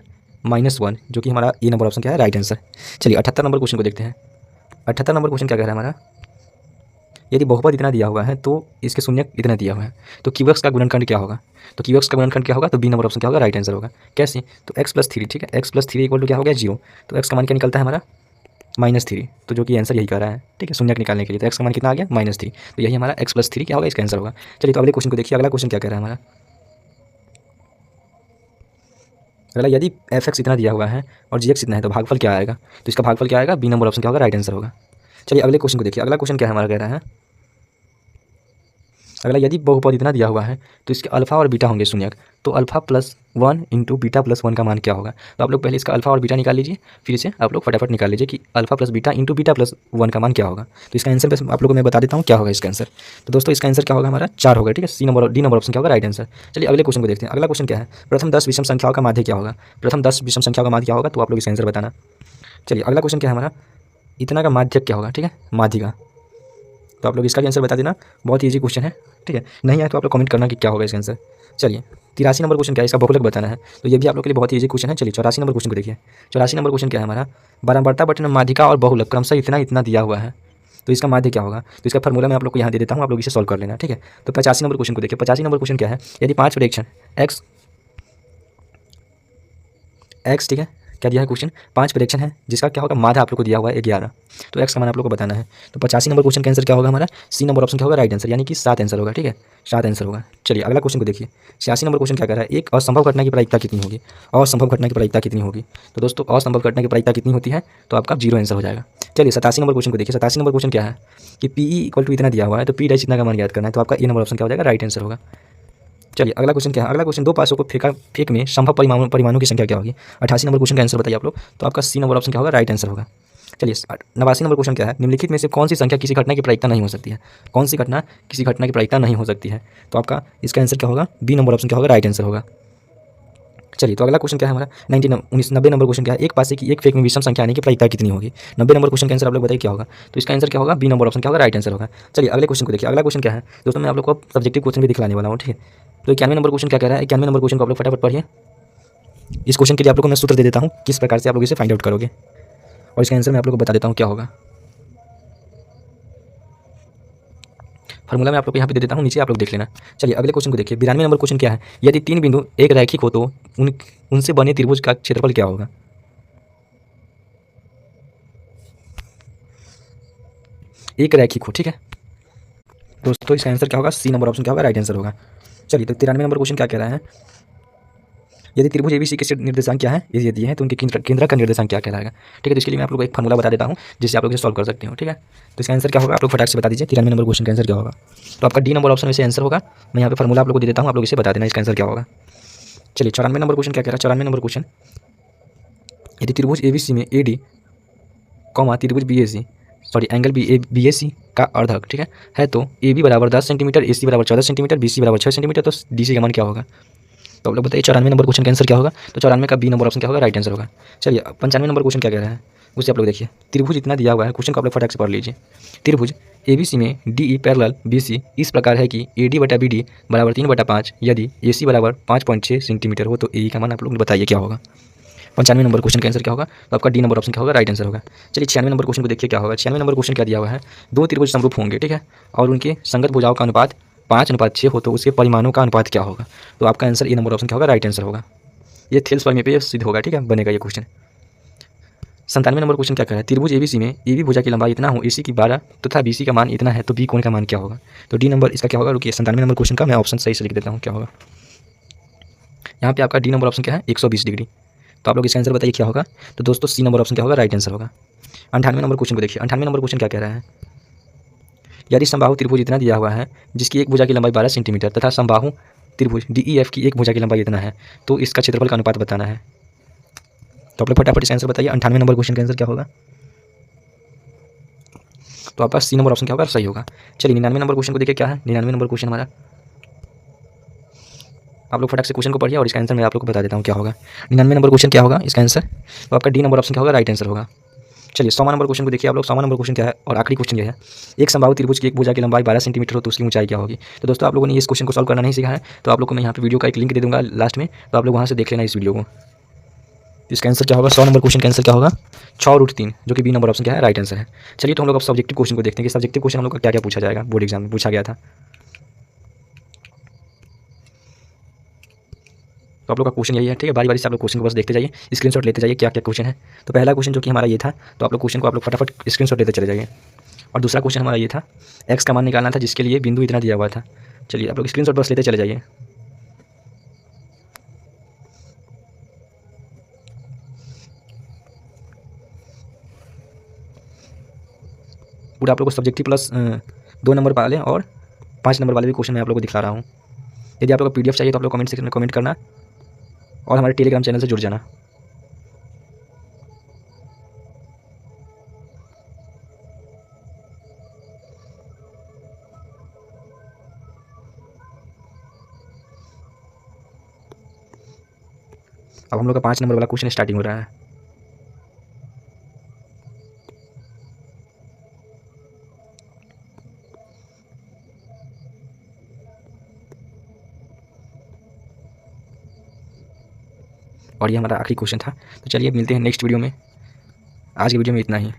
-1, जो कि हमारा ए नंबर ऑप्शन क्या है राइट आंसर। चलिए 78 नंबर क्वेश्चन को देखते हैं। 78 नंबर क्वेश्चन क्या कह रहा है हमारा, यदि बहुपद इतना दिया हुआ है तो इसके शून्य इतना दिया हुआ है, तो क्यूएक्स का गुणनखंड क्या होगा। तो क्यूएक्स का गुणनखंड क्या होगा, तो बी नंबर ऑप्शन क्या होगा राइट आंसर होगा। कैसे, तो x+3, ठीक है, x+3 = क्या हो गया 0, तो x का मान क्या निकलता है हमारा -3, तो जो कि आंसर यही कह रहा है, ठीक है, शून्य निकालने के लिए। तो x का मान कितना आ गया -3, तो यही हमारा x+3 क्या होगा इसका आंसर होगा। चलिए तो अगले क्वेश्चन को देखिए। अगला क्वेश्चन क्या कह रहा है हमारा, अगला यदि f(x) इतना दिया हुआ है और g(x) इतना है तो भागफल क्या आएगा। तो इसका भागफल क्या आएगा, बी नंबर ऑप्शन क्या होगा राइट आंसर होगा। चलिए अगले क्वेश्चन को देखिए। अगला क्वेश्चन क्या है हमारा, कह रहा है अगला यदि बहुपद इतना दिया हुआ है तो इसके अल्फा और बीटा होंगे शून्यक, तो अल्फा +1 इंटू बीटा +1 का मान क्या होगा। तो आप लोग पहले इसका अल्फा और बीटा निकाल लीजिए, फिर इसे आप लोग फटाफट निकाल लीजिए कि alpha plus beta into beta +1 का मान क्या होगा। तो इसका आंसर बस आप लोगों को मैं बता देता हूँ क्या होगा इसका आंसर। तो दोस्तों इसका आंसर क्या होगा हमारा 4 होगा, ठीक है, डी नंबर ऑप्शन क्या होगा राइट आंसर। चलिए अगले क्वेश्चन को देखते हैं। अगला क्वेश्चन क्या है, प्रथम 10 विषम संख्याओं का माध्य क्या होगा। प्रथम 10 विषम संख्याओं का माध्य क्या होगा, तो आप लोग इसका आंसर बताना। चलिए अगला क्वेश्चन क्या है हमारा, इतना का माध्य क्या होगा, ठीक है, माध्य का। तो आप लोग इसका भी आंसर बता देना, बहुत ईजी क्वेश्चन है, ठीक है, नहीं आए तो आप लोग कमेंट करना कि क्या होगा इसका आंसर। चलिए 83 नंबर क्वेश्चन क्या है, इसका बहुलक बताना है, तो ये भी आप लोग के लिए बहुत ईजी क्वेश्चन है। चलिए 84 नंबर क्वेश्चन को देखिए। 84 नंबर क्वेश्चन क्या है हमारा, बराबरता बटन माध्यिका और बहुलक क्रमशः इतना इतना दिया हुआ है, तो इसका माध्य क्या होगा, तो इसका फार्मूला मैं आप लोग को यहाँ दे देता हूँ, आप लोग इसे सॉल्व कर लेना, ठीक है। तो 85 नंबर क्वेश्चन को देखिए। 85 नंबर क्वेश्चन क्या है, यदि 5 प्रेडिक्शन एक्स, ठीक है, क्या दिया है क्वेश्चन, 5 प्रेडिक्शन है जिसका क्या होगा, माध्य आप लोग को दिया हुआ है 11, तो एक्स का मान आप लोग को बताना है। तो 85 नंबर क्वेश्चन का आंसर क्या होगा हमारा, सी नंबर ऑप्शन क्या होगा राइट आंसर, यानी कि 7 आंसर होगा, ठीक है, 7 आंसर होगा। चलिए अगला क्वेश्चन को देखिए। 86 नंबर क्वेश्चन क्या कह रहा है, एक असंभव घटना की प्रायिकता कितनी होगी, असंभव घटना की प्रायिकता कितनी होगी। तो दोस्तों असंभव घटना की प्रायिकता कितनी होती है, तो आपका 0 आंसर हो जाएगा। चलिए 87 नंबर क्वेश्चन को देखिए। 87 नंबर क्वेश्चन क्या है कि पी इक्वल टू इतना दिया हुआ है, तो पी डैश इतना का मान याद करना है, तो आपका ए नंबर ऑप्शन क्या हो जाएगा, राइट आंसर होगा। चलिए अगला क्वेश्चन क्या है, अगला क्वेश्चन, दो पासों को फेंक में संभव परिमाणों की संख्या क्या होगी। 88 नंबर क्वेश्चन का आंसर बताइए आप लोग, तो आपका सी नंबर ऑप्शन क्या होगा, राइट आंसर होगा। चलिए 89 नंबर क्वेश्चन क्या है, निम्नलिखित में से कौन सी संख्या किसी घटना की प्रायिकता नहीं हो सकती है, कौन सी घटना किसी घटना की प्रायिकता नहीं हो सकती है, तो आपका इसका आंसर क्या होगा, बी नंबर ऑप्शन क्या होगा, राइट आंसर होगा। चलिए तो अगला क्वेश्चन क्या है हमारा 90 नंबर क्वेश्चन क्या है, एक पासे की एक फेक में विषम संख्या आने की प्रायिकता कितनी होगी। 90 नंबर क्वेश्चन का आंसर आप लोग बताइए क्या होगा, तो इसका आंसर क्या होगा, बी नंबर ऑप्शन क्या होगा, राइट आंसर होगा। चलिए अगले क्वेश्चन को देखिए। अगला क्वेश्चन क्या है दोस्तों, मैं आप लोग को सब्जेक्टिव क्वेश्चन भी दिखलाने वाला हूँ, ठीक है। तो 91 नंबर क्वेश्चन क्या कह रहा है, 91 नंबर क्वेश्चन को आप लोग फटाफट पढ़िए। इस क्वेश्चन के लिए आप लोग को मैं सूत्र दे देता हूँ, किस प्रकार से आप लोग इसे फाइंड आउट करोगे, और इसका आंसर मैं आप लोग को बता देता हूँ क्या होगा। फार्मूला मैं आप लोग को यहाँ पे दे देता हूँ, नीचे आप लोग देख लेना। चलिए अगले क्वेश्चन को देखिए। 92 नंबर क्वेश्चन क्या है, यदि 3 बिंदु एक रैखिक हो तो उनसे बने त्रिभुज का क्षेत्रफल क्या होगा। एक रैखिक हो, ठीक है दोस्तों, इसका आंसर क्या होगा, सी नंबर ऑप्शन क्या होगा, राइट आंसर होगा। चलिए तो 93 नंबर क्वेश्चन क्या कह रहा है, यदि त्रिभुज एबीसी के निर्देशांक क्या है, ये दिए हैं, तो उनके केंद्र का निर्देशांक क्या कहलाएगा, ठीक है। तो इसके लिए मैं आप लोग को एक फार्मूला बता देता हूँ, जिससे आप लोग इसे सॉल्व कर सकते हो, ठीक है। तो इसका आंसर क्या होगा, आप लोग फटाक से बता दीजिए। 93 नंबर क्वेश्चन का आंसर क्या होगा, तो आपका डी नंबर ऑप्शन में से आंसर होगा। मैं यहाँ पे फार्मूला आप लोग को दे देता हूँ, आप लोग इसे बता देना इसका आंसर क्या होगा। चलिए 94 नंबर क्वेश्चन क्या कह रहा है। 94 नंबर क्वेश्चन, यदि त्रिभुज एबीसी में एडी कॉमा त्रिभुज बीएसी एंगल बीएसी का अर्धक, ठीक है तो ए बी बराबर 10 सेंटीमीटर, ए सी बराबर 14 सेंटीमीटर, बी सी बराबर 6 सेंटीमीटर, तो डी सी का मान क्या होगा। तो आप लोग बताइए 94 नंबर क्वेश्चन का आंसर क्या होगा, तो 94 का बी नंबर ऑप्शन क्या होगा, राइट आंसर होगा। चलिए 95 नंबर क्वेश्चन क्या कह रहा है, उसे आप लोग देखिए। त्रिभुज इतना दिया हुआ है, क्वेश्चन को आप लोग फटाक से पढ़ लीजिए। त्रिभुज एबीसी में डी ई पैरेलल बीसी इस प्रकार है कि ए डी बटा बी डी बराबर 3/5, यदि ए सी बराबर 5.6 सेंटीमीटर हो तो ए का मान आप लोग बताइए क्या होगा। 95 नंबर क्वेश्चन का आंसर क्या होगा, तो आपका डी नंबर ऑप्शन क्या होगा, राइट आंसर होगा। चलिए 96 नंबर क्वेश्चन को देखिए क्या होगा। 96 नंबर क्वेश्चन क्या दिया हुआ है, दो त्रिभुज समरूप होंगे, ठीक है, और उनके संगत भुजाओं का अनुपात 5:6 हो तो उसके परिमाणों का अनुपात क्या होगा। तो आपका आंसर ए नंबर ऑप्शन क्या होगा, राइट आंसर होगा। ये थेल्स प्रमेय पे सिद्ध होगा, ठीक है, बनेगा ये क्वेश्चन। 97 नंबर क्वेश्चन क्या कह रहा है, त्रिभुज एबीसी में ए बी भुजा की लंबाई इतना हो, ए सी की 12 तथा बी सी का मान इतना है, तो बी कोण का मान क्या होगा। तो डी नंबर इसका क्या होगा, रुकिए 97 नंबर क्वेश्चन का मैं ऑप्शन सही से लिख देता हूँ क्या होगा। यहाँ पे आपका डी नंबर ऑप्शन क्या है, 120 डिग्री। तो आप लोग इसका आंसर बताइए क्या होगा, तो दोस्तों सी नंबर ऑप्शन क्या होगा, राइट आंसर होगा। 98 नंबर क्वेश्चन को देखिए। 98 नंबर क्वेश्चन क्या कह रहा है, यदि समबाहु त्रिभुज इतना दिया हुआ है जिसकी एक भुजा की लंबाई 12 सेंटीमीटर तथा समबाहु त्रिभुज डी ई एफ की एक भुजा की लंबाई इतना है, तो इसका क्षेत्रफल का अनुपात बताना है। तो आप लोग फटाफट इसका आंसर बताइए। 98 नंबर क्वेश्चन का आंसर क्या होगा, तो आपका सी नंबर ऑप्शन क्या होगा, सही होगा। चलिए 99 नंबर क्वेश्चन को देखिए क्या है। 99 नंबर क्वेश्चन हमारा, आप लोग फटाक से क्वेश्चन को पढ़िए और इसका आंसर मैं आप लोग को बता देता हूँ क्या होगा। 99 नंबर क्वेश्चन क्या होगा इसका आंसर, तो आपका डी नंबर ऑप्शन क्या होगा, राइट आंसर होगा। चलिए 100 नंबर क्वेश्चन को देखिए आप लोग। 100 नंबर क्वेश्चन क्या है, और आखिरी क्वेश्चन ये है, एक समबाहु त्रिभुज की एक भुजा की लंबाई 12 सेंटीमीटर हो तो उसकी ऊंचाई क्या होगी। तो दोस्तों आप लोगों ने इस क्वेश्चन को सॉल्व करना नहीं सीखा है, तो आप लोग को मैं यहाँ पे वीडियो का एक लिंक दे दूँगा लास्ट में, तो आप लोग वहाँ से देख लेना इस वीडियो को। इसका आंसर क्या होगा, 100 नंबर क्वेश्चन का आंसर क्या होगा, 6√3, जो कि बी नंबर ऑप्शन क्या है, राइट आंसर है। चलिए तो हम लोग अब सब्जेक्टिव क्वेश्चन को देखते हैं कि सब्जेक्टिव क्वेश्चन हम लोग का क्या क्या पूछा जाएगा, बोर्ड एग्जाम में पूछा गया था। तो आप लोग का क्वेश्चन यही है, ठीक है। बारी बारी से आप लोग क्वेश्चन को बस देखते जाइए, स्क्रीनशॉट लेते जाइए क्या क्या क्वेश्चन है। तो पहला क्वेश्चन जो कि हमारा ये था, तो आप लोग क्वेश्चन को आप लोग फटाफट स्क्रीनशॉट लेते चले जाइए। और दूसरा क्वेश्चन हमारा ये था, एक्स का मान निकालना था जिसके लिए बिंदु इतना दिया हुआ था। चलिए आप लोग स्क्रीनशॉट बस लेते चले जाइए। पूरा आप लोग को सब्जेक्टिव प्लस 2 नंबर वाले और 5 नंबर वाले भी क्वेश्चन मैं आप लोग को दिखा रहा हूँ। यदि आप लोग को PDF चाहिए तो आप लोग कमेंट सेक्शन में कमेंट करना और हमारे टेलीग्राम चैनल से जुड़ जाना। अब हम लोग का 5 नंबर वाला क्वेश्चन स्टार्टिंग हो रहा है। और ये हमारा आखिरी क्वेश्चन था। तो चलिए मिलते हैं नेक्स्ट वीडियो में। आज की वीडियो में इतना ही।